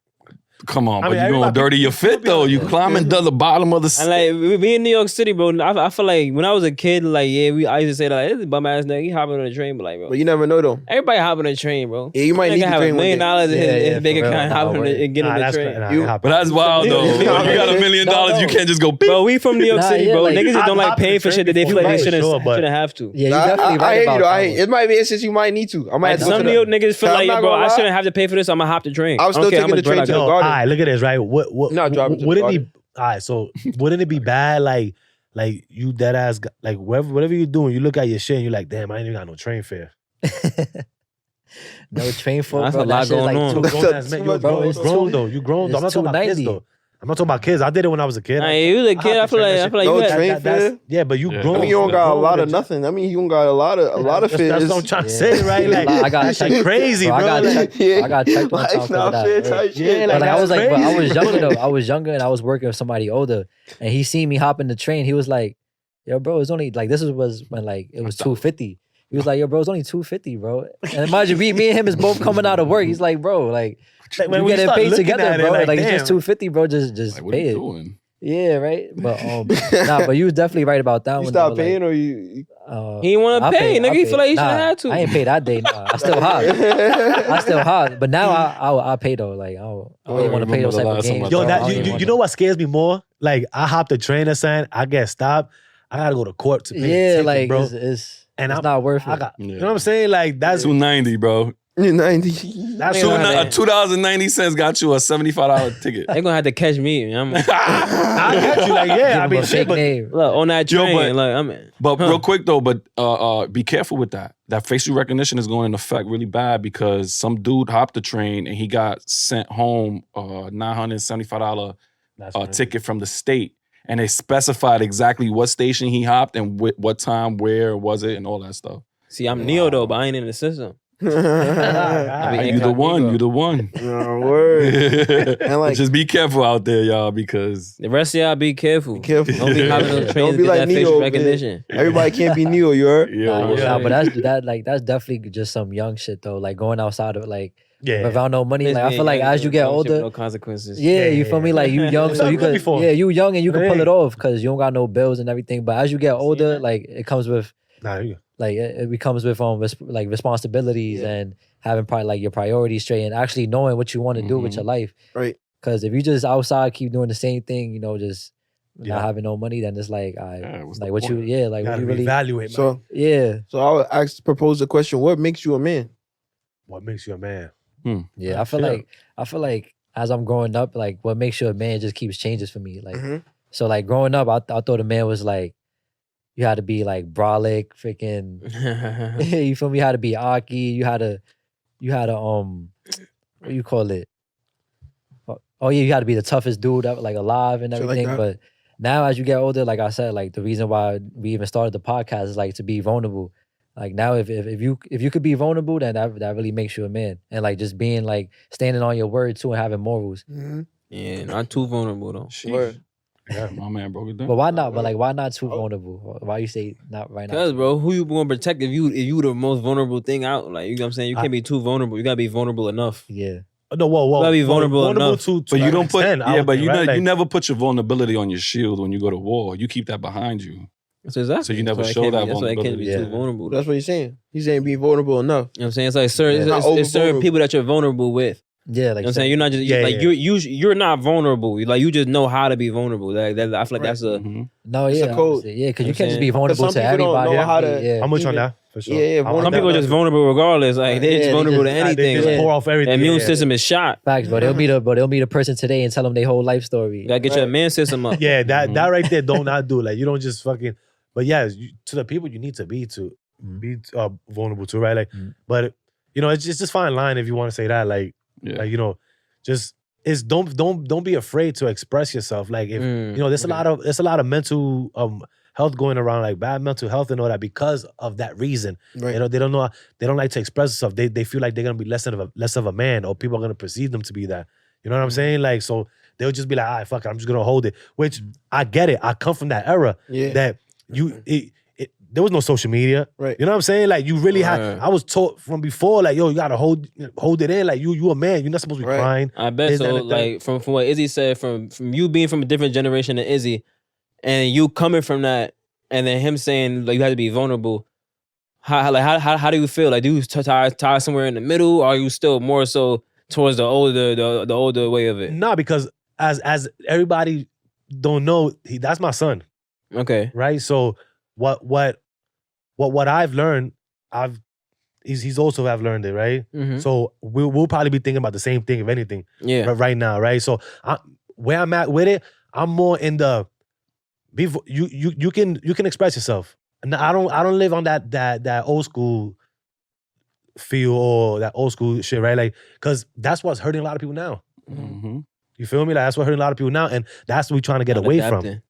Come on, I but mean, you going everybody- dirty your fit though. You climbing to the bottom of the. And like we in New York City, bro. I feel like when I was a kid, like I used to say like, this is bum ass nigga. He hopping on the train, but like, bro, But you never know though. everybody hopping on the train, bro. Yeah, you might need Nigga to have train $1 one million day. in Yeah, his yeah, bank for real. account, Nah, hopping word. and getting on the that's train. You- But that's wild though. If you got $1 million, No. you can't just go. Beep. Bro, we from New York Nah, City, yeah, bro. like, Niggas just don't I've like paying for hopped shit that they the feel like train they before, but- shouldn't have to. Yeah, you I definitely hear right you about though. that. It might be an instance you might need to. I might Like have to go some to New York that. niggas feel I'm like, not bro, gonna I lie. shouldn't have to pay for this. I'm gonna hop the train. I was I don't still care how taking much the bread train I to got. the All garden. right, look at this, right? What Not driving to the wouldn't it garden. be all right? So wouldn't it be bad, like you dead ass, like whatever you're doing, you look at your shit and you're like, damn, I ain't even got no train fare. No train for That's bro. a lot That shit's going like on. two- That's Grown ass too man, you much, bro. grown, It's grown two- though. You grown. it's I'm not talking about kids 290. though. I'm not talking about kids. I did it when I was a kid. Nah, you was a kid. I feel like you No had train fare? Yeah, but you Yeah. grown. I mean, you don't got a grown lot with of nothing. I mean, you don't got a lot of fit. That's what I'm trying to Yeah. say, right? Like I got that shit checked. crazy, Bro, bro. I got Like, checked. Yeah. I got checked one Life's time for not that. fair Yeah. type shit. Yeah, But like, I was that's like, but I was crazy. younger though. I was younger and I was working with somebody older, and he seen me hop in the train. He was like, "Yo, bro, it's only like was when like it was 250." He was like, "Yo, bro, it's only 250, bro." And mind you, me and him is both coming out of work. He's like, "Bro, like Like, when we we getting start paid looking together, at it, bro. like, Like it's damn. just 250, bro. Just Like, what are pay you it." doing? Yeah, right. But nah, but you was definitely right about that You one. stop though, paying like, or you? He didn't want I to pay, paid- I nigga. He paid. feel like he Nah, shouldn't have to. I ain't paid that day. Nah, I still hot. I still hot. But now I pay though. Like I don't even want to pay remember those the type of last time games. I Yo, bro. that I don't you, even you, want you know what scares me more? Like I hop the train or something, I get stopped. I gotta go to court to pay the Yeah, ticket, like bro. it's And it's I'm- not worth it. I got, you know what I'm saying? Like that's $290, bro. You're 90. that's $2.90 got you a $75 ticket. They gonna have to catch me. I got you. Like yeah, I Give him mean, a shit, fake but name. Look, on that Yo, train, but- like I'm. But real quick though, be careful with that. That facial recognition is going into effect really bad because some dude hopped the train and he got sent home $975 that's crazy. ticket from the state. And they specified exactly what station he hopped and what time, where was it, and all that stuff. See, I'm Neo though, but I ain't in the system. All right. You the one, you the one. No, word. And like, Just be careful out there, y'all, because The rest of y'all be careful. careful. Don't be hopping those trains Don't to be get like that Neo, facial man. recognition. Everybody can't be Neo, you heard? yeah, Nah, but that's definitely just some young shit though. Like going outside of like Yeah. without no money. Like I feel like as you get older, no consequences. yeah, you feel me? Like you young, so you Done could, before. yeah, you young and you can pull Hey. it off because you don't got no bills and everything. But as you get older, like it comes with Nah, you- like it becomes with like responsibilities Yeah. and having probably like your priorities straight and actually knowing what you want to do with Mhm. your life. Right. Because if you just outside keep doing the same thing, you know, just Yeah. not having no money, then it's like, what's the like what you, point? yeah, like what gotta you really, reevaluate, man. So, yeah, so I would propose the question: what makes you a man? What makes you a man? yeah. I feel like as I'm growing up, like what makes you a man just keeps changes for me. Like Mhm. so, like growing up, I thought a man was like you had to be like brolic, freaking. You feel me? You had to be Aki. You had to what you call it? Oh yeah, you had to be the toughest dude up, like alive and Shit like everything. that. But now as you get older, like I said, like the reason why we even started the podcast is like to be vulnerable. Like now if you could be vulnerable, then that really makes you a man. And like just being like standing on your word too and having morals. Mhm. Yeah, not too vulnerable though. Word. Yeah, my man broke it down. But why not? But like why not too vulnerable? Why you say not right now? Cause bro, who you gonna protect if you the most vulnerable thing out? Like you know what I'm saying? You can't be too vulnerable. You gotta be vulnerable enough. Yeah. No, whoa. gotta be vulnerable enough. to But you an don't put, extent, I yeah, would but think, you right? know, you Like, never put your vulnerability on your shield when you go to war. You keep that behind you. So exactly. So you never That's why show it can't that be- That's why it can't be vulnerability. too Yeah. vulnerable. That's what he's saying. He's saying be vulnerable enough. You know what I'm saying? It's like certain, Yeah. it's certain Over-vulnerable. people that you're vulnerable with. Yeah, like You know what I'm saying? You're not just Yeah, like yeah. you're not vulnerable. Like you just know how to be vulnerable. Like that, I feel like Right. that's a Mhm. no, It's yeah, a code. obviously. Yeah, because you I'm can't just saying- be vulnerable some to people don't everybody. know how to- Yeah. I'm with you on even- that for sure. Yeah, yeah, I vulnerable. want some people are just vulnerable regardless. Like they're Yeah, just they vulnerable just- to They anything. just Like, pour off everything. their immune yeah. system is shot. Facts, but they'll meet a person today and tell them their whole life story. You gotta get your Right. immune system up. Yeah, that Mhm. right there don't not do. Like you don't just fucking. But yeah, to the people you need to be Mhm. be vulnerable to, right? Like, Mhm. but you know, it's just fine line if you want to say that. Like, Yeah. like you know, just it's don't be afraid to express yourself. Like if you know, there's a lot of mental health going around, like bad mental health and all that because of that reason. Right. You know, they don't like to express themselves. They feel like they're gonna be less of a man, or people are gonna perceive them to be that. You know what I'm saying? Like, so they'll just be like, all right, fuck it, I'm just gonna hold it. Which I get it. I come from that era Yeah. that there was no social media. Right. You know what I'm saying? Like you really had. Right. I was taught from before, like yo, you gotta hold it in. Like you a man. You're not supposed to be Right. crying. I bet This, so. that, and the Like from what Izzy said, from you being from a different generation than Izzy, and you coming from that, and then him saying like you have to be vulnerable. How do you feel? Like do you tie somewhere in the middle, or are you still more so towards the older way of it? Nah, because as everybody don't know, that's my son, Okay. right? So what I've learned, he's also have learned it, right? Mhm. So we'll probably be thinking about the same thing, if anything, Yeah. right now, right? So where I'm at with it, I'm more in the you can express yourself. And I don't live on that old school feel or that old school shit, right? Like, cause that's what's hurting a lot of people now. Mm-hmm. You feel me? Like that's what hurting a lot of people now, and that's what we're trying to get Not away adapting.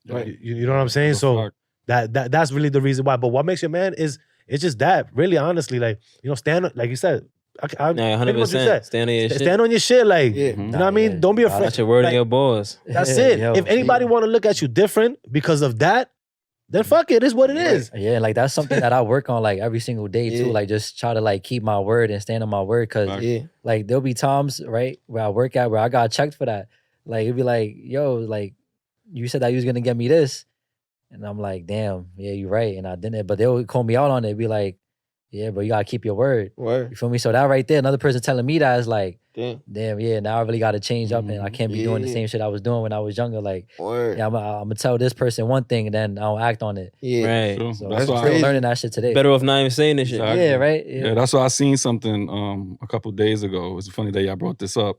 from. You know what I'm saying? So that's really the reason why. But what makes you a man is it's just that, really, honestly, like stand like you said. I Yeah, pretty much just 100%. said, Stand on your shit. stand on your shit, like Yeah. you know what I mean. yeah. Don't be afraid. That's your word Like, and your balls. That's it. Yo, If anybody want to look at you different because of that, then fuck it. It's what it is. Yeah, like that's something that I work on like every single day too. Yeah. Like just try to like keep my word and stand on my word. Cause Yeah. like there'll be times, right, where I work at where I got checked for that. Like it'd be like, yo, like you said that you was gonna get me this. And I'm like, damn, yeah, you're right. And I didn't, but they'll call me out on it, be like, yeah, but you gotta keep your word. Word. You feel me? So that right there, another person telling me that is like, Damn. yeah, now I really gotta change up and I can't be doing the Yeah. same shit I was doing when I was younger. Like, Word. yeah, I'm gonna tell this person one thing and then I don't act on it. Yeah. Right. True. So That's I'm why still crazy. learning that shit today. Better off not even saying this shit. Exactly. Yeah, right? Yeah, that's why I seen something a couple days ago. It's funny that y'all brought this up.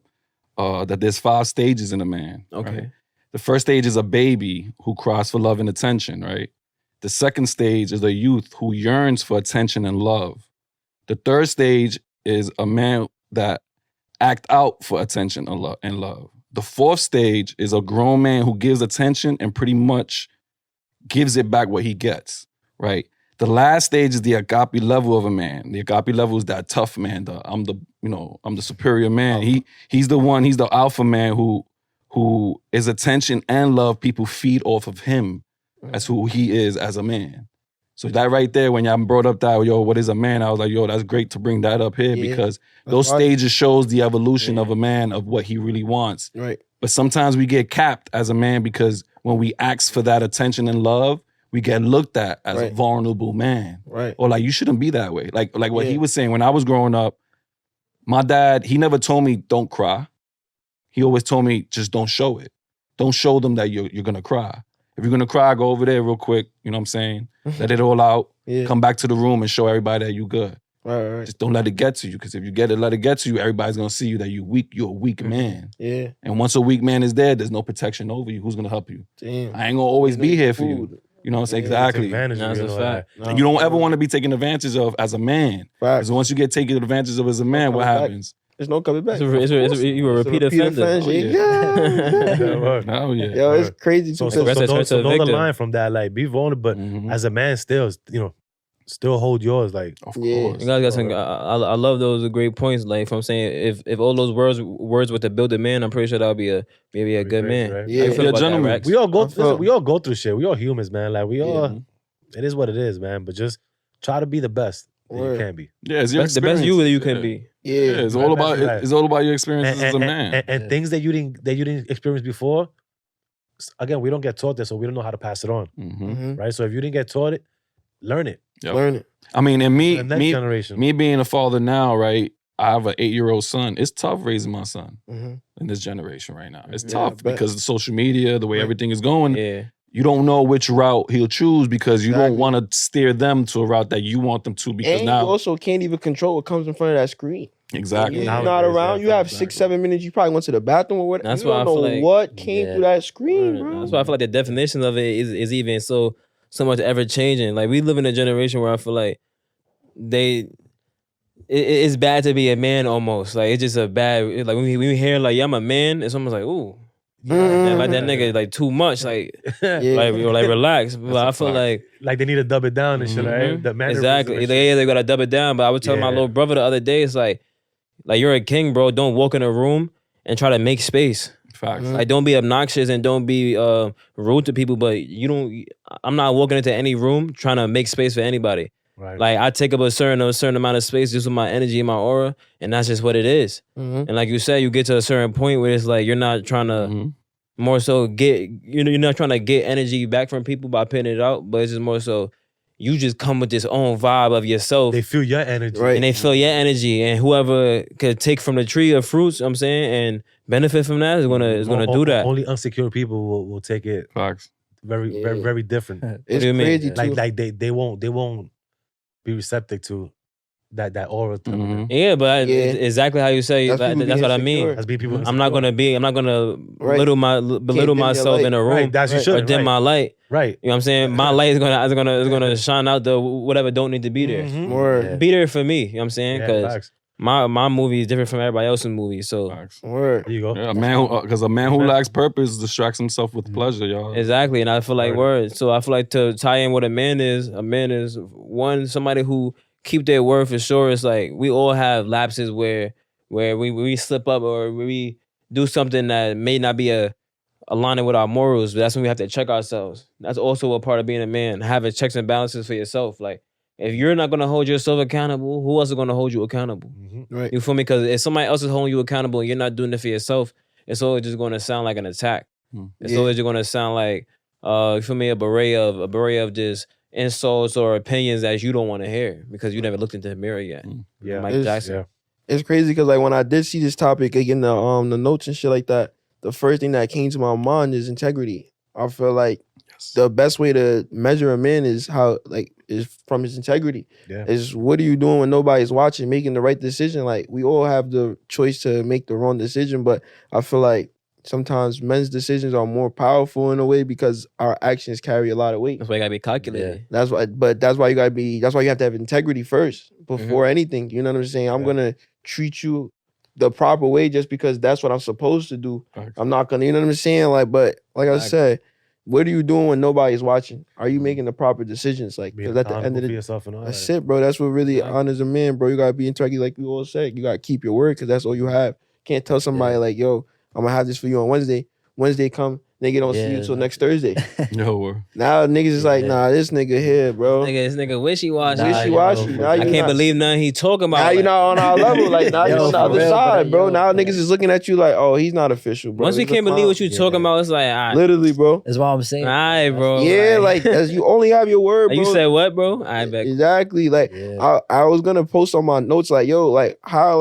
That there's 5 stages in a man. Okay. right? The first stage is a baby who cries for love and attention, right? The second stage is a youth who yearns for attention and love. The third stage is a man that act out for attention and love. The fourth stage is a grown man who gives attention and pretty much gives it back what he gets, right? The last stage is the agape level of a man. The agape level is that tough man. I'm the superior man. He's the alpha man who is attention and love. People feed off of him as who he is as a man. So that right there, when y'all brought up that, yo, what is a man? I was like, yo, that's great to bring that up here Yeah. because those right. stages shows the evolution of a man, of what he really wants. Right. But sometimes we get capped as a man because when we ask for that attention and love, we get looked at as a Right. vulnerable man. Right. Or like, you shouldn't be that way. Like what Yeah. he was saying, when I was growing up, my dad, he never told me, don't cry. He always told me, just don't show it. Don't show them that you're going to cry. If you're going to cry, go over there real quick. You know what I'm saying? Let it all out. Yeah. Come back to the room and show everybody that you good. Right. Just don't let it get to you. Because if you let it get to you, everybody's going to see you that you're weak. You're a weak man. Yeah. And once a weak man is there, there's no protection over you. Who's going to help you? Damn. I ain't going to always be here for you. Food. You know what I'm saying? Yeah, Exactly. Advantage of That's you, a know, fact. like, And you don't ever want to be taken advantage of as a man. Facts. Because once you get taken advantage of as a man, what coming back. happens? There's no coming back. You a It's repeat a offender. offense, Oh, yeah. Yeah, word. Oh, yeah. Yo, it's crazy. So, too, so, 'cause- so, That's so a know the victim. line from that, like be vulnerable, but Mhm. as a man, still, still hold yours. Like Of Yeah. course. You guys got some. I love those great points. Like if I'm saying, if all those words were to build a man, I'm pretty sure that would be a good great, man. right? Yeah. How you feel Yeah, about that, gentlemen. Rex? we all go, I feel- we all go through shit. We all humans, man. Like we all, Mhm. it is what it is, man. But just try to be the best that you Word. can be. Yeah, it's your Best, the best you that you can Yeah. be. Yeah, Yeah. it's all about Right. it's all about your experiences as a man. And things that you didn't experience before. Again, we don't get taught this, so we don't know how to pass it on, Mhm. Mhm. right? So if you didn't get taught it, learn it. Yep. Learn it. I mean, and For the next generation. me being a father now, right? I have an 8-year-old son. It's tough raising my son Mhm. in this generation right now. It's Yeah, tough I bet. because of social media, the way Right. everything is going. Yeah. You don't know which route he'll choose because you don't Exactly. want to steer them to a route that you want them to. Because And now, you also can't even control what comes in front of that screen. exactly. You're Nowadays, not around. yeah, You have exactly. 6-7 minutes. You probably went to the bathroom or whatever. That's You why don't I feel know like- what came Yeah. through that screen, Right. bro. That's why I feel like the definition of it is even so much ever changing. Like we live in a generation where I feel like it's bad to be a man almost. Like it's just a bad. Like when we hear like yeah, I'm a man, it's almost like ooh, Mhm. like that nigga like too much. Like Yeah. like relax. But I feel fact. like Like they need to dub it down and shit, right? Mhm. The mannerisms exactly. and They, shit. they gotta dub it down. But I was telling my Yeah. little brother the other day, it's like you're a king, bro. Don't walk in a room and try to make space. Facts. Like, don't be obnoxious and don't be rude to people. But I'm not walking into any room trying to make space for anybody. Right. Like, I take up a certain amount of space just with my energy and my aura, and that's just what it is. Mhm. And like you said, you get to a certain point where it's like you're not trying to more so you're not trying to get energy back from people by putting it out, but it's just more so you just come with this own vibe of yourself. They feel your energy. Right. And they feel your energy, and whoever could take from the tree of fruits, I'm saying, and benefit from that is gonna do that. Only unsecure people will take it Facts. very, Yeah. very, very different. It's do you mean? crazy too. Like they won't be receptive to that aura. Mhm. Yeah, but Yeah. it's exactly how you say. That's people That's being what I mean. insecure. That's being people. I'm not gonna Right. belittle dim your myself light. in a room Right, that's you Right. should. or dim Right. my light. Right. You know what I'm saying? My light is gonna shine out the whatever don't need to be there. Mhm. Word. Be there for me. You know what I'm saying? Yeah, Because facts. my movie is different from everybody else's movie. So Facts. Word. There you go. Yeah, a man who lacks purpose distracts himself with pleasure, y'all. exactly, and I feel like Word. word. So I feel like to tie in what a man is one somebody who keep their word for sure. It's like we all have lapses where we slip up or we do something that may not be aligning with our morals, but that's when we have to check ourselves. That's also a part of being a man, having checks and balances for yourself. Like, if you're not gonna hold yourself accountable, who else is gonna hold you accountable? Mhm. Right. You feel me? Because if somebody else is holding you accountable and you're not doing it for yourself, it's always just gonna sound like an attack. It's Yeah. always just gonna sound like you feel me, a beret of just insults or opinions that you don't want to hear because you never looked into the mirror yet. Yeah. Mike It's- Jackson. Yeah. It's crazy because like when I did see this topic like in the notes and shit like that, the first thing that came to my mind is integrity. I feel like the best way to measure a man is from his integrity. Yeah. Is what are you doing when nobody's watching, making the right decision? Like we all have the choice to make the wrong decision, but I feel like sometimes men's decisions are more powerful in a way because our actions carry a lot of weight. That's why you gotta be calculated. That's why you have to have integrity first before anything. You know what I'm saying? I'm Yeah. gonna treat you the proper way just because that's what I'm supposed to do. Facts. I'm not gonna, you know what I'm saying? Like I Facts. said, what are you doing when nobody's watching? Are you making the proper decisions? Like, Being because at the end accountable of for the yourself and all that's that. it, bro. That's what really Exactly. honors a man, bro. You gotta be integrity, like we all said. You gotta keep your word because that's all you have. Can't tell somebody like, yo, I'm gonna have this for you on Wednesday. Wednesday come, nigga don't see you Yeah. till next Thursday. Yo, Now niggas is like, nah, this nigga here, bro. This nigga wishy-washy. Nah, Wishy-washy. yo, Now I you can't not- believe nothing he talking about. Now Like, you're not on our level. Like now Yo, you're on the for other real, side, but bro. yo, Now man. niggas is looking at you like, oh, he's not official, bro. once we He's a can't believe clown. what you talking about, it's like, all right, Literally, bro. That's what I'm saying. all right, bro. Yeah, like as you only have your word, bro. you said what, bro? I bet. Exactly. Like Yeah. I was gonna post on my notes like, yo, like how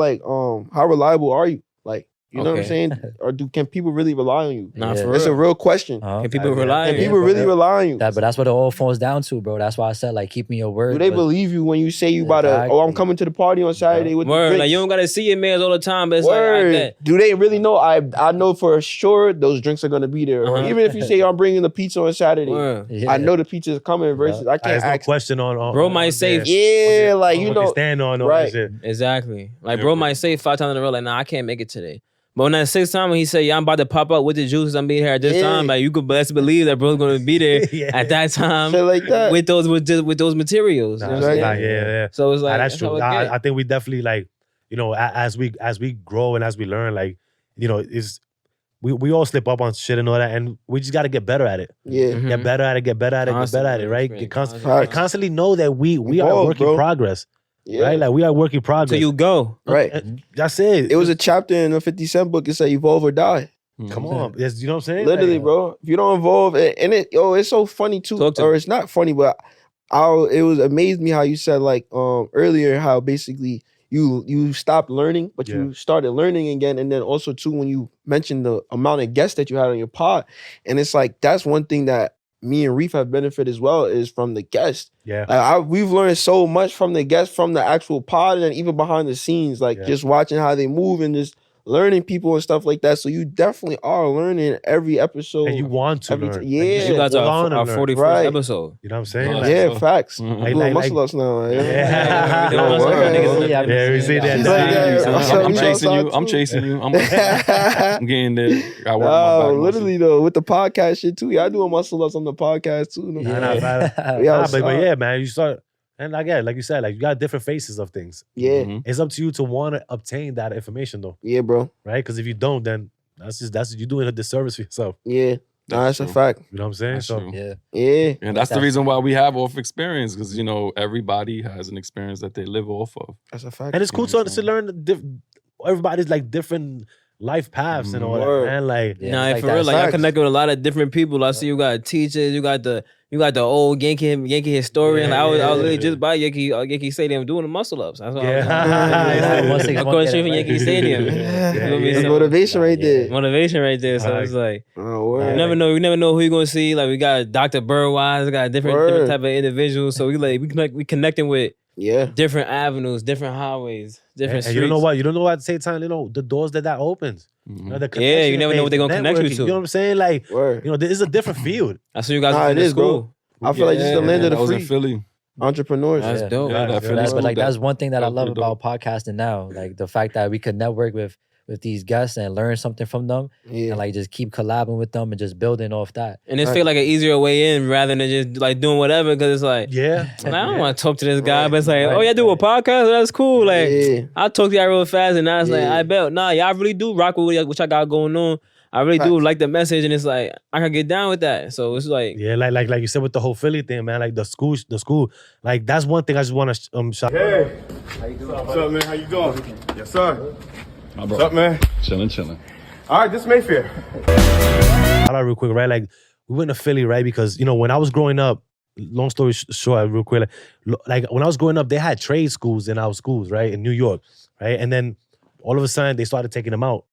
reliable are you? Like, you know what I'm Okay. saying? Or can people really rely on you? Nah, Yeah. for That's real. a real question. Uh-huh. Can people Yeah. rely on Can you? people really rely on you? But that's what it all falls down to, bro. That's why I said like keeping your word. Do they but- believe you when you say you about to? Oh, I'm Exactly. coming to the party on Saturday with the Word, drinks. like you don't gotta see your mans all the time, but it's like Word. I bet. Do they really know? I know for sure those drinks are gonna be there. Or Uh-huh. even if you say I'm bringing the pizza on Saturday, Word. Yeah. I know the pizza is coming. Versus I can't There's no ask. question on Bro might say- Yeah, like you what they know. stand on all right. that shit. Exactly. Like Yeah, bro bro. might say 5 times in a row, like, nah, I can't make it today. But when that 6th time when he say, yeah, I'm about to pop up with the juice, I'm being here at this Yeah. time, like you could best believe that bro's gonna be there Yeah. at that time Shit like that. with those materials. Nah, You know what I'm Exactly. saying? yeah. So it's Nah, like that's true. how it get. I think we definitely like, you know, as we grow and as we learn, like, you know, we all slip up on shit and all that, and we just got to get better at it. Yeah. Mhm. Get better at it. Get better at it. Get better at it. Right? Constantly, Get constantly. constantly know that we are Evolve, work in bro. progress. Yeah. Right? Like we are work in progress. So you go. Right. That's it. It was a chapter in the 50 Cent book. It said evolve or die. Come on. It's, you know what I'm saying? Literally, Like, bro. If you don't evolve, and it's so funny too. Talk to Or me. it's not funny, but it was amazed me how you said like earlier how basically you stopped learning, but you started learning again, and then also too when you mentioned the amount of guests that you had on your pod, and it's like that's one thing that me and Reef have benefited as well is from the guests. Yeah. Like we've learned so much from the guests, from the actual pod, and even behind the scenes, like Yeah. just watching how they move and just learning people and stuff like that. So you definitely are learning every episode. And you want to Every learn. t- Like, yeah. You should guys go are on and our learn. 41st Right. episode. You know what I'm saying? Yeah. Like, yeah, so- facts. Mhm. I'm Like- doing like- muscle ups now. Yeah. Yeah. Yo, Muscle word. ups, niggas. Yeah, we see that. She's now. like, yeah, So what's up? I'm You chasing you. outside I'm too? chasing you. I'm getting there. Gotta work my back muscle. Literally though, with the podcast shit too. Y'all doing muscle ups on the podcast too. No? Nah, nah, nah. Yeah, Nah, but outside. yeah, man, you start, and again, like you said, like you got different faces of things. Yeah, Mhm. It's up to you to want to obtain that information, though, yeah, bro. right? Because if you don't, then That's you doing a disservice for yourself. Yeah. Nah, that's a true. fact. You know what I'm saying? That's So true. Yeah. Yeah. And that's the reason why we have off experience, because everybody has an experience that they live off of. That's a fact. and it's cool You know to what I'm learn everybody's like different life paths and all that, Word. man. Like Yeah, Nah, it's for that. real, like I Facts. connect with a lot of different people. I see you got teachers, you got the old Yankee historian. Yeah, I was yeah. literally just by Yankee Stadium doing the muscle ups. That's what I was Yeah. doing. 161 I'm going straight from right. Yankee Stadium. Yeah, You feel me? yeah. That's So, motivation right there. motivation right there. So Right. it's like Oh, you word. never know. You never know who you're gonna see. Like we got Dr. Burwise, we got different Word. type of individuals. So we connecting with Yeah. different avenues, different highways, different and streets. you don't know what at the same time, the doors that opens. Mhm. You know, the Yeah, you connection never it know what makes, they're gonna connect you networking, to. You know what I'm saying? Like, Word. there is a different field. That's what you guys Nah, in it the is, bro. school. I feel like this is the land of that the was in free Philly. entrepreneurs. That's Yeah. dope. Yeah, that Yeah, Philly But school, that's one thing that I was love pretty about dope. podcasting now, like the fact that we could network with these guests and learn something from them, Yeah. and like just keep collabing with them and just building off that. And it Right. feel like an easier way in rather than just like doing whatever. Because it's like, Yeah. I don't want to talk to this guy, Right. but it's like, Right. oh, y'all do a podcast? That's cool. Like, Yeah. I'll talk to y'all real fast. And now it's like, Yeah. I bet, nah, y'all really do rock with what y'all got going on. I really do Facts. like the message. And it's like, I can get down with that. So it's like, Yeah, like you said with the whole Philly thing, man. Like the school, like that's one thing I just want to shout. Hey. What's up, man? How you doing? Yes, sir. My What's up, man? Chilling. All right, this Mayfair. Shout out real quick, right? Like we went to Philly, right? Because when I was growing up, long story short, real quick, like when I was growing up, they had trade schools in our schools, right, in New York, right? And then all of a sudden they started taking them out,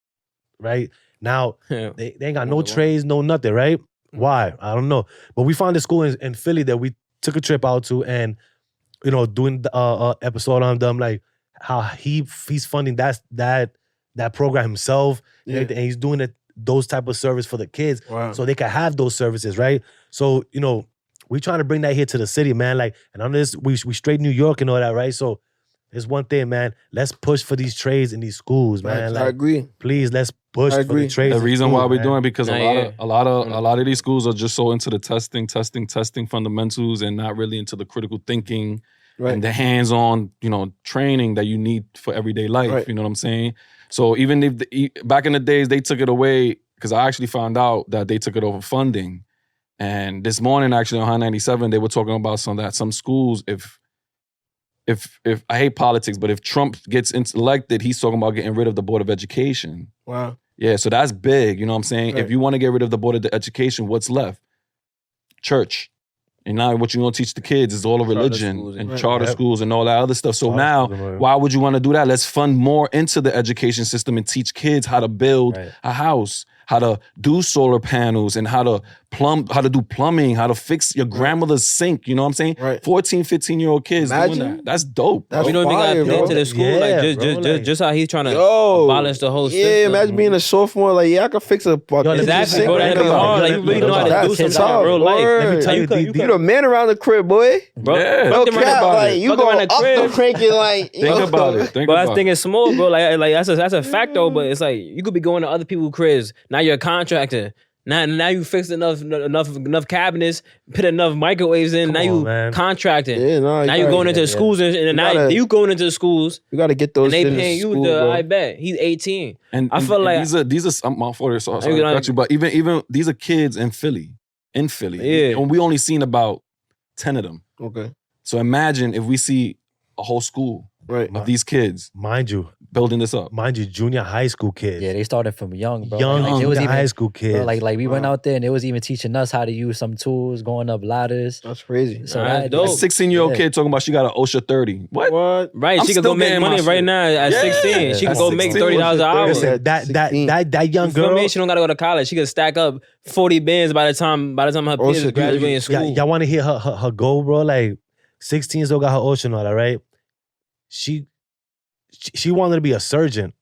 right? Now they ain't got no trades, no nothing, right? Why? I don't know. But we found a school in Philly that we took a trip out to, and doing the episode on them, like how he's funding that program himself, and Yeah. everything, and he's doing those type of service for the kids, Wow. so they can have those services, right? So we trying to bring that here to the city, man. Like, and on this, we straight New York and all that, right? So there's one thing, man. Let's push for these trades in these schools, man. I Like, agree. please, let's push I for the agree. trades. The in reason school, why we're man. doing it because Nah, a lot of these schools are just so into the testing fundamentals and not really into the critical thinking Right. and the hands-on, training that you need for everyday life. Right. You know what I'm saying? So even if back in the days they took it away, because I actually found out that they took it over funding. And this morning, actually on High 97, they were talking about some schools, if I hate politics, but if Trump gets elected, he's talking about getting rid of the Board of Education. Wow. Yeah, so that's big. You know what I'm saying? Right. If you want to get rid of the Board of Education, what's left? Church. And now what you're going to teach the kids is all of Charter religion schools and Right. charter Yep. schools and all that other stuff. So Charter now, schools, right. why would you want to do that? Let's fund more into the education system and teach kids how to build Right. a house, how to do solar panels, and how to do plumbing, how to fix your grandmother's sink. You know what I'm saying? Right. 14, 15-year-old kids doing Imagine. that. That's dope. That's we don't even got fire, to put bro. into the school. Yeah, like, bro, like- just how he's trying to Yo. abolish the whole Yeah, system. imagine being a sophomore. Like, yeah, I can fix a fucking Exactly, bro. That'd be Right. hard. Like, you really know how to That's do something tough, in real life. word. Let me tell you, You You the man around the crib, boy. bro. Yeah. No Fuck them cap, around the- like you fuck go around up the the crib. cranking, like Think about it. Think But about that's it. thinking small, bro. Like that's a fact though. But it's like you could be going to other people's cribs. Now you're a contractor. Now you fixed enough cabinets, put enough microwaves in. Come now on, you man. contracting. Yeah, no, Now you going into schools and now gotta- you going into the schools You got to get those. and they in the paying you school, the. bro. I bet he's 18. And I feel like- these are I'm all for this. Sorry, You I like- got you. But even these are kids in Philly. Yeah. And we only seen about 10 of them. Okay, So imagine if we see a whole school right. of these kids Mind you, building this up. junior high school kids. Yeah, they started from young, bro. Young Like, it was junior even, high school kids. bro, like we went Wow. out there and it was even teaching us how to use some tools, going up ladders. That's crazy. So Nah, that, that's dope. A 16-year-old Yeah. kid talking about she got an OSHA 30. What? What? Right, I'm she could still go make getting my money right shit. now at Yeah. 16. She At could go make 16. $30 an hour. Listen, Listen, that 16. young You feel girl. me? She don't gotta go to college. She could stack up 40 bands by the time her Oh, peers shit, graduate in yeah, school. Y'all want to hear her goal, bro? Like 16 still got her ocean on her, right? She wanted to be a surgeon.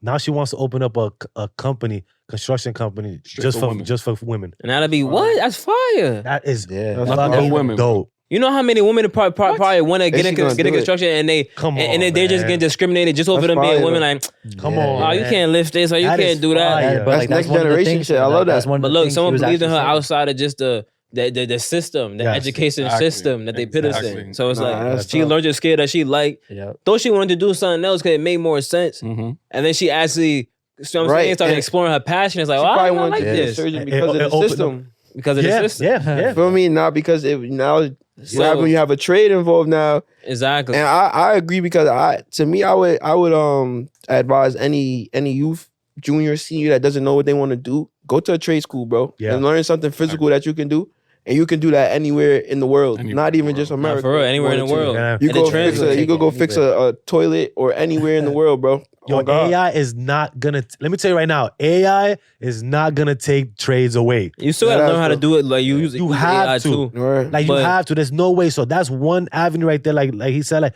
Now she wants to open up a company, construction company, Straight just for for women. just for women. And that'd be what? That's fire. That is Yeah. That's Nothing fire. but women. dope. You know how many women probably want to get she in gonna do it. construction and they Come on, and they're just man. getting discriminated just over That's them being fire, women. though. Like, Come Yeah, on, oh, you man. can't lift this, or you That can't is do that. fire. Yeah, but That's like next one of the generation things- shit. I love That's that. one of But the look, things someone she was believed in her actually saying. outside of just the system, the Yes, education exactly. system that they put us in. Exactly. So it's Nah, like that's she tough. learned a skill that she liked. Yeah. Though she wanted to do something else because it made more sense. Mm-hmm. And then she actually So I'm saying, started and exploring her passion. It's like, she oh, I probably don't wanted like to be a this. surgeon It- because it of the opened system. Because of the system. Yeah. You feel me? Not because now it's what So- happens when you have a trade involved now. Exactly. And I agree because I would advise any youth, junior, senior that doesn't know what they want to do, go to a trade school, bro. Yeah. And learn something physical that you can do. And you can do that anywhere in the world, Anywhere not in the even just world. America. for real, anywhere in the Wanted to. world. Yeah. You And go it translates. you could go fix a toilet or anywhere in the world, bro. Yo, Oh, God. AI is not gonna. Let me tell you right now, AI is not gonna take trades away. You still Yeah, gotta learn that's how to the- do it. Like you use You use have AI to. too. Right. Like you But- have to. There's no way. So that's one avenue right there. Like he said, like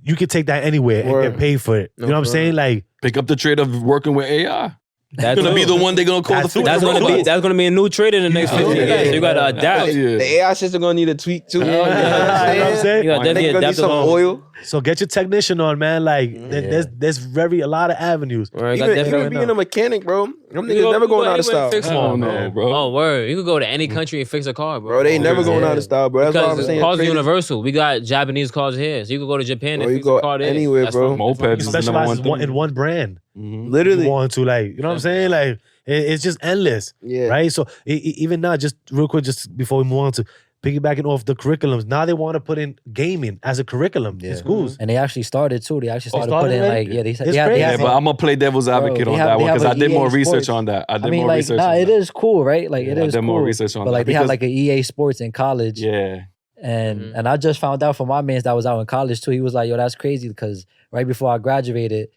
you can take that anywhere and Word. get paid for it. You know what I'm for saying? Like Pick up the trade of working with AI. That's Gonna be the one they're gonna call That's the it. That's fucking gonna be robots. a new trade in the next 15 Yeah. years. So you gotta adapt. Hell yeah. The AI system gonna need a tweak too. Yeah. You know what You know what I'm saying? You gotta Why definitely They gonna need adapt some to oil. So get your technician on, man. Like there's a lot of avenues. Right, Even being a mechanic, bro. Them niggas never going out of style. Fix Come it. on, man. bro. Oh, word. You could go to any country and fix a car, bro. Bro, they never going out of style, bro. That's what I'm Because saying. cars are Crazy. universal. We got Japanese cars here. So you could go to Japan Bro, and you fix go a car there. anywhere, That's bro. fine. Mopeds is the number Specializes one thing. in one brand. Mhm. Literally. You want to like, you know what I'm saying? Like it's just endless, Yeah. right? So even now, just real quick, just before we move on to piggybacking off the curriculums, now they want to put in gaming as a curriculum in schools. And they actually started too. They actually started started putting already? like, yeah, they It's they crazy. Yeah, have, but I'm gonna play devil's advocate they on have- that they one have because I an did more EA research Sports. on that. I I did mean, more like, research nah, on it that. is cool, right? Like, it Yeah, I is did cool. more research on but that like, they have because- like an EA Sports in college. Yeah. And I just found out from my man that was out in college too. He was like, yo, that's crazy because right before I graduated,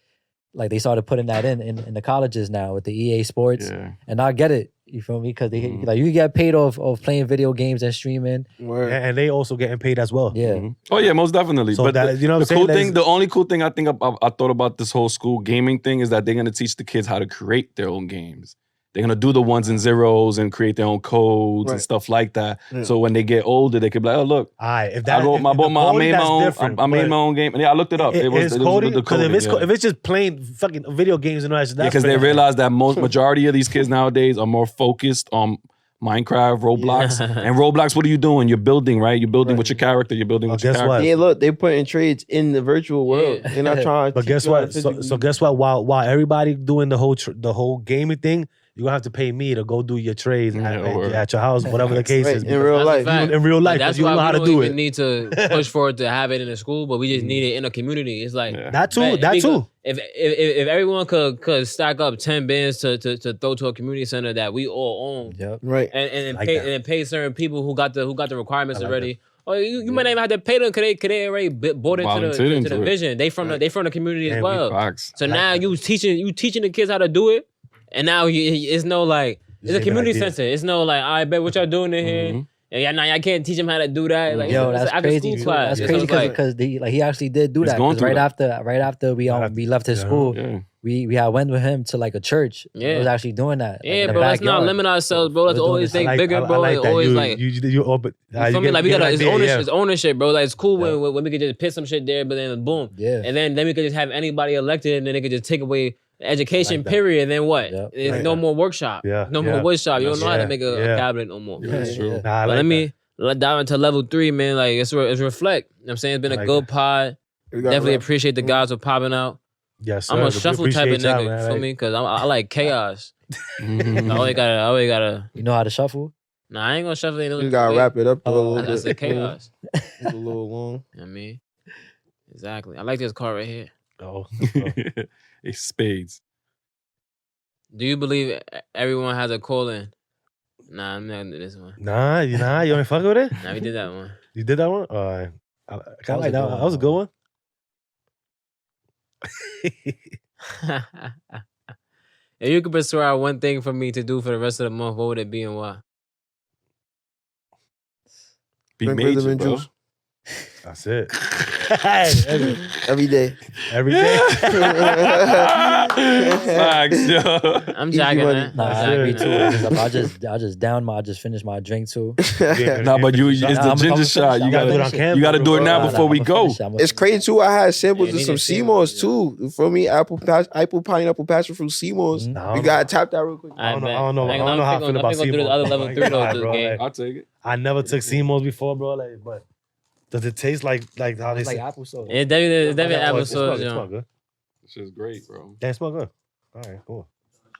like they started putting that in the colleges now with the EA Sports. Yeah. And I get it. You feel me? Because they like you get paid off of playing video games and streaming. Word. And they also getting paid as well. Yeah. Mhm. Oh yeah, most definitely. So but that- the, you know what the I'm cool saying? thing, the only cool thing I think I thought about this whole school gaming thing is that they're gonna teach the kids how to create their own games. They're gonna do the ones and zeros and create their own codes and Right. stuff like that. Yeah. So when they get older, they could be like, oh look, All right, if that I if the made my coding, that's own. different, I made but my own game. And yeah, I looked it up. It was it's coding the because coding. if it's just plain fucking video games and all that, shit, that's Because they different. realize that most majority of these kids nowadays are more focused on Minecraft, Roblox. And Roblox, what are you doing? You're building, right? You're building with your character. You're building Oh, with your guess character. what? Yeah, look, they putting trades in the virtual world. Yeah. They're not trying to But teach guess you how to what? So physically- guess what? While everybody doing the whole gaming thing, you're gonna have to pay me to go do your trades at your house, whatever the case Right, is. in real That's a life. fact. In real life, But that's 'cause you why don't know how we to don't do even it. need to push for it to have it in the school, but we just need it in a community. It's like Yeah. That too. man, That we too. If everyone could stack up 10 bins to throw to a community center that we all own, Yep. Right. and Like pay that. and pay certain people who got the requirements I like already. Oh, you might not even have to pay them because they already bought into Volunteered the into it. vision. They from the community as Man, well. Facts. So now you teaching the kids how to do it, and now it's no like it's a Just give me an community idea. center. It's no like I bet what y'all doing in here. And y'all, now y'all can't teach them how to do that. Like Yo, it's that's an after crazy. school Too. class. That's So crazy it's like- because he actually did do He's that. going 'Cause through right that. after we left his Yeah. school, Yeah. we had went with him to like a church. Yeah. It was actually doing that. like, Yeah, in the bro. Let's not backyard. limit ourselves, bro. Let's We're doing always this. think bigger, bro. I Like, like that. always You, like. you open. You feel me? Like we got it's ownership. It's ownership, bro. Like it's cool Yeah. when we could just put some shit there, but then boom, Yeah. and then we could just have anybody elected, and then they could just take away education. Like that. Period. And then what? Yep. There's Like no that. more workshop. Yeah, No yeah. more wood shop. You don't know how to Yeah, make a yeah. cabinet no more. Yeah, that's true. Nah, I But like let me that. dive into level 3, man. Like it's reflect. You know what I'm saying it's been I a like good that. pod. We got Definitely rap. appreciate the guys for popping out. Yes, sir. I'm a We shuffle type of appreciate y'all, nigga. man. You feel Like, me? Because I like chaos. Mhm. I always gotta. You know how to shuffle? Nah, I ain't gonna shuffle it. You gotta wrap it up a little I bit. said chaos. It's a little long. You know what I mean, exactly. I like this card right here. Oh, It's spades. Do you believe everyone has a calling? Nah, I'm not gonna do this one. nah, you ain't fuck with it. Nah, we did that one. You did that one? I was like a that. good That one, was a good one. If you could prescribe one thing for me to do for the rest of the month, what would it be and why? Be Drink major, vitamin bro. juice That's it. every day. Every day. Facts, yo. I'm Easy jogging, money. man. Nah, I'm I jogging, agree too. man. I just I just finished my drink too. Nah, but it's the I'm ginger gonna shot. finish. You I'm gotta, gonna finish you gotta do it now Nah, before we I'ma go. finish it. I'ma It's finish crazy too. I had samples Yeah, of need some to see sea it, moss yeah. too. You feel me? Apple pineapple passion fruit sea moss. Mhm. Nah, We gotta tap that real quick. I don't know- bet. I don't know- Like, I don't know how I feel about I'm gonna do the other Seymour. level Oh my 3 though. God, To the bro, game. like- I'll take it. I never took CMOs before, bro. Like, but does it taste like how they It's like say? apple sauce. It's definitely Oh, apple it sauce, smell you know. good. This is great, bro. Yeah, it smell good. All right, cool.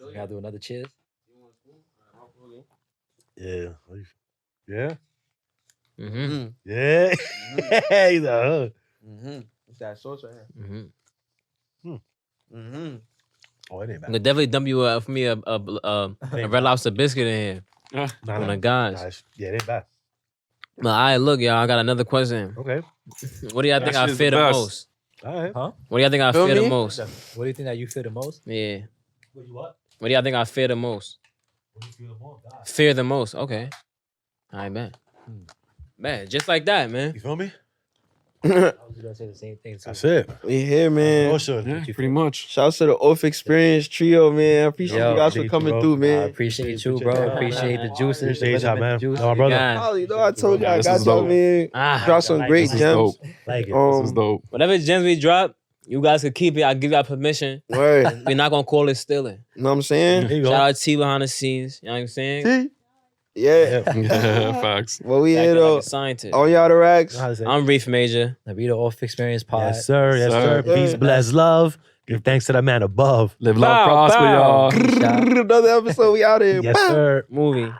We gotta do another cheers. Yeah. Yeah. Mm-hmm. Yeah. He's a hood. It's that sauce right here. Mm-hmm. Oh, it ain't I bad. could definitely dump you for me a Red Lobster biscuit in here. Nah, Oh my gosh. Yeah, it ain't bad. But all right, look, y'all. I got another question. Okay. What do y'all think I shit's fear the the best. most? All right. Huh? What do y'all think I Feel fear the me? most? What do you think that you feel the most? Yeah. What? What do y'all think I fear the most? What do you feel more? God. Fear the most. Okay. All right, man. Man, just like that, man. You feel me? I was gonna say the same thing too. That's it. We here, man. Oh, sure. Yeah, pretty much. Shouts to the Off Experience trio, man. I appreciate Yo, you guys for appreciate you, coming bro. through, I man. appreciate you, Appreciate bro. you. Appreciate the juices. Appreciate y'all, man. Juice. No, my brother. God. Oh, you know, I told you I This got is y'all, dope. man. Ah, Drop some great This is gems. dope. Like it. This is dope. whatever gems we drop, you guys could keep it. I'll give y'all permission. Word. We're not gonna call it stealing. You know what I'm saying? There you Shout go. out T behind the scenes. You know what I'm saying? See? Yeah. Yeah, facts. Well, we here, Acting like though. a scientist. On y'all the racks. Know how to say it. I'm Reef Major. The Vito Off Experience Pod. Yes, sir. Yes, Sir. sir. Peace, bless, love. Give thanks to the man above. Live, love, Bow, prosper, bow. y'all. Another episode. We out here. Yes, Bow. sir. Movie.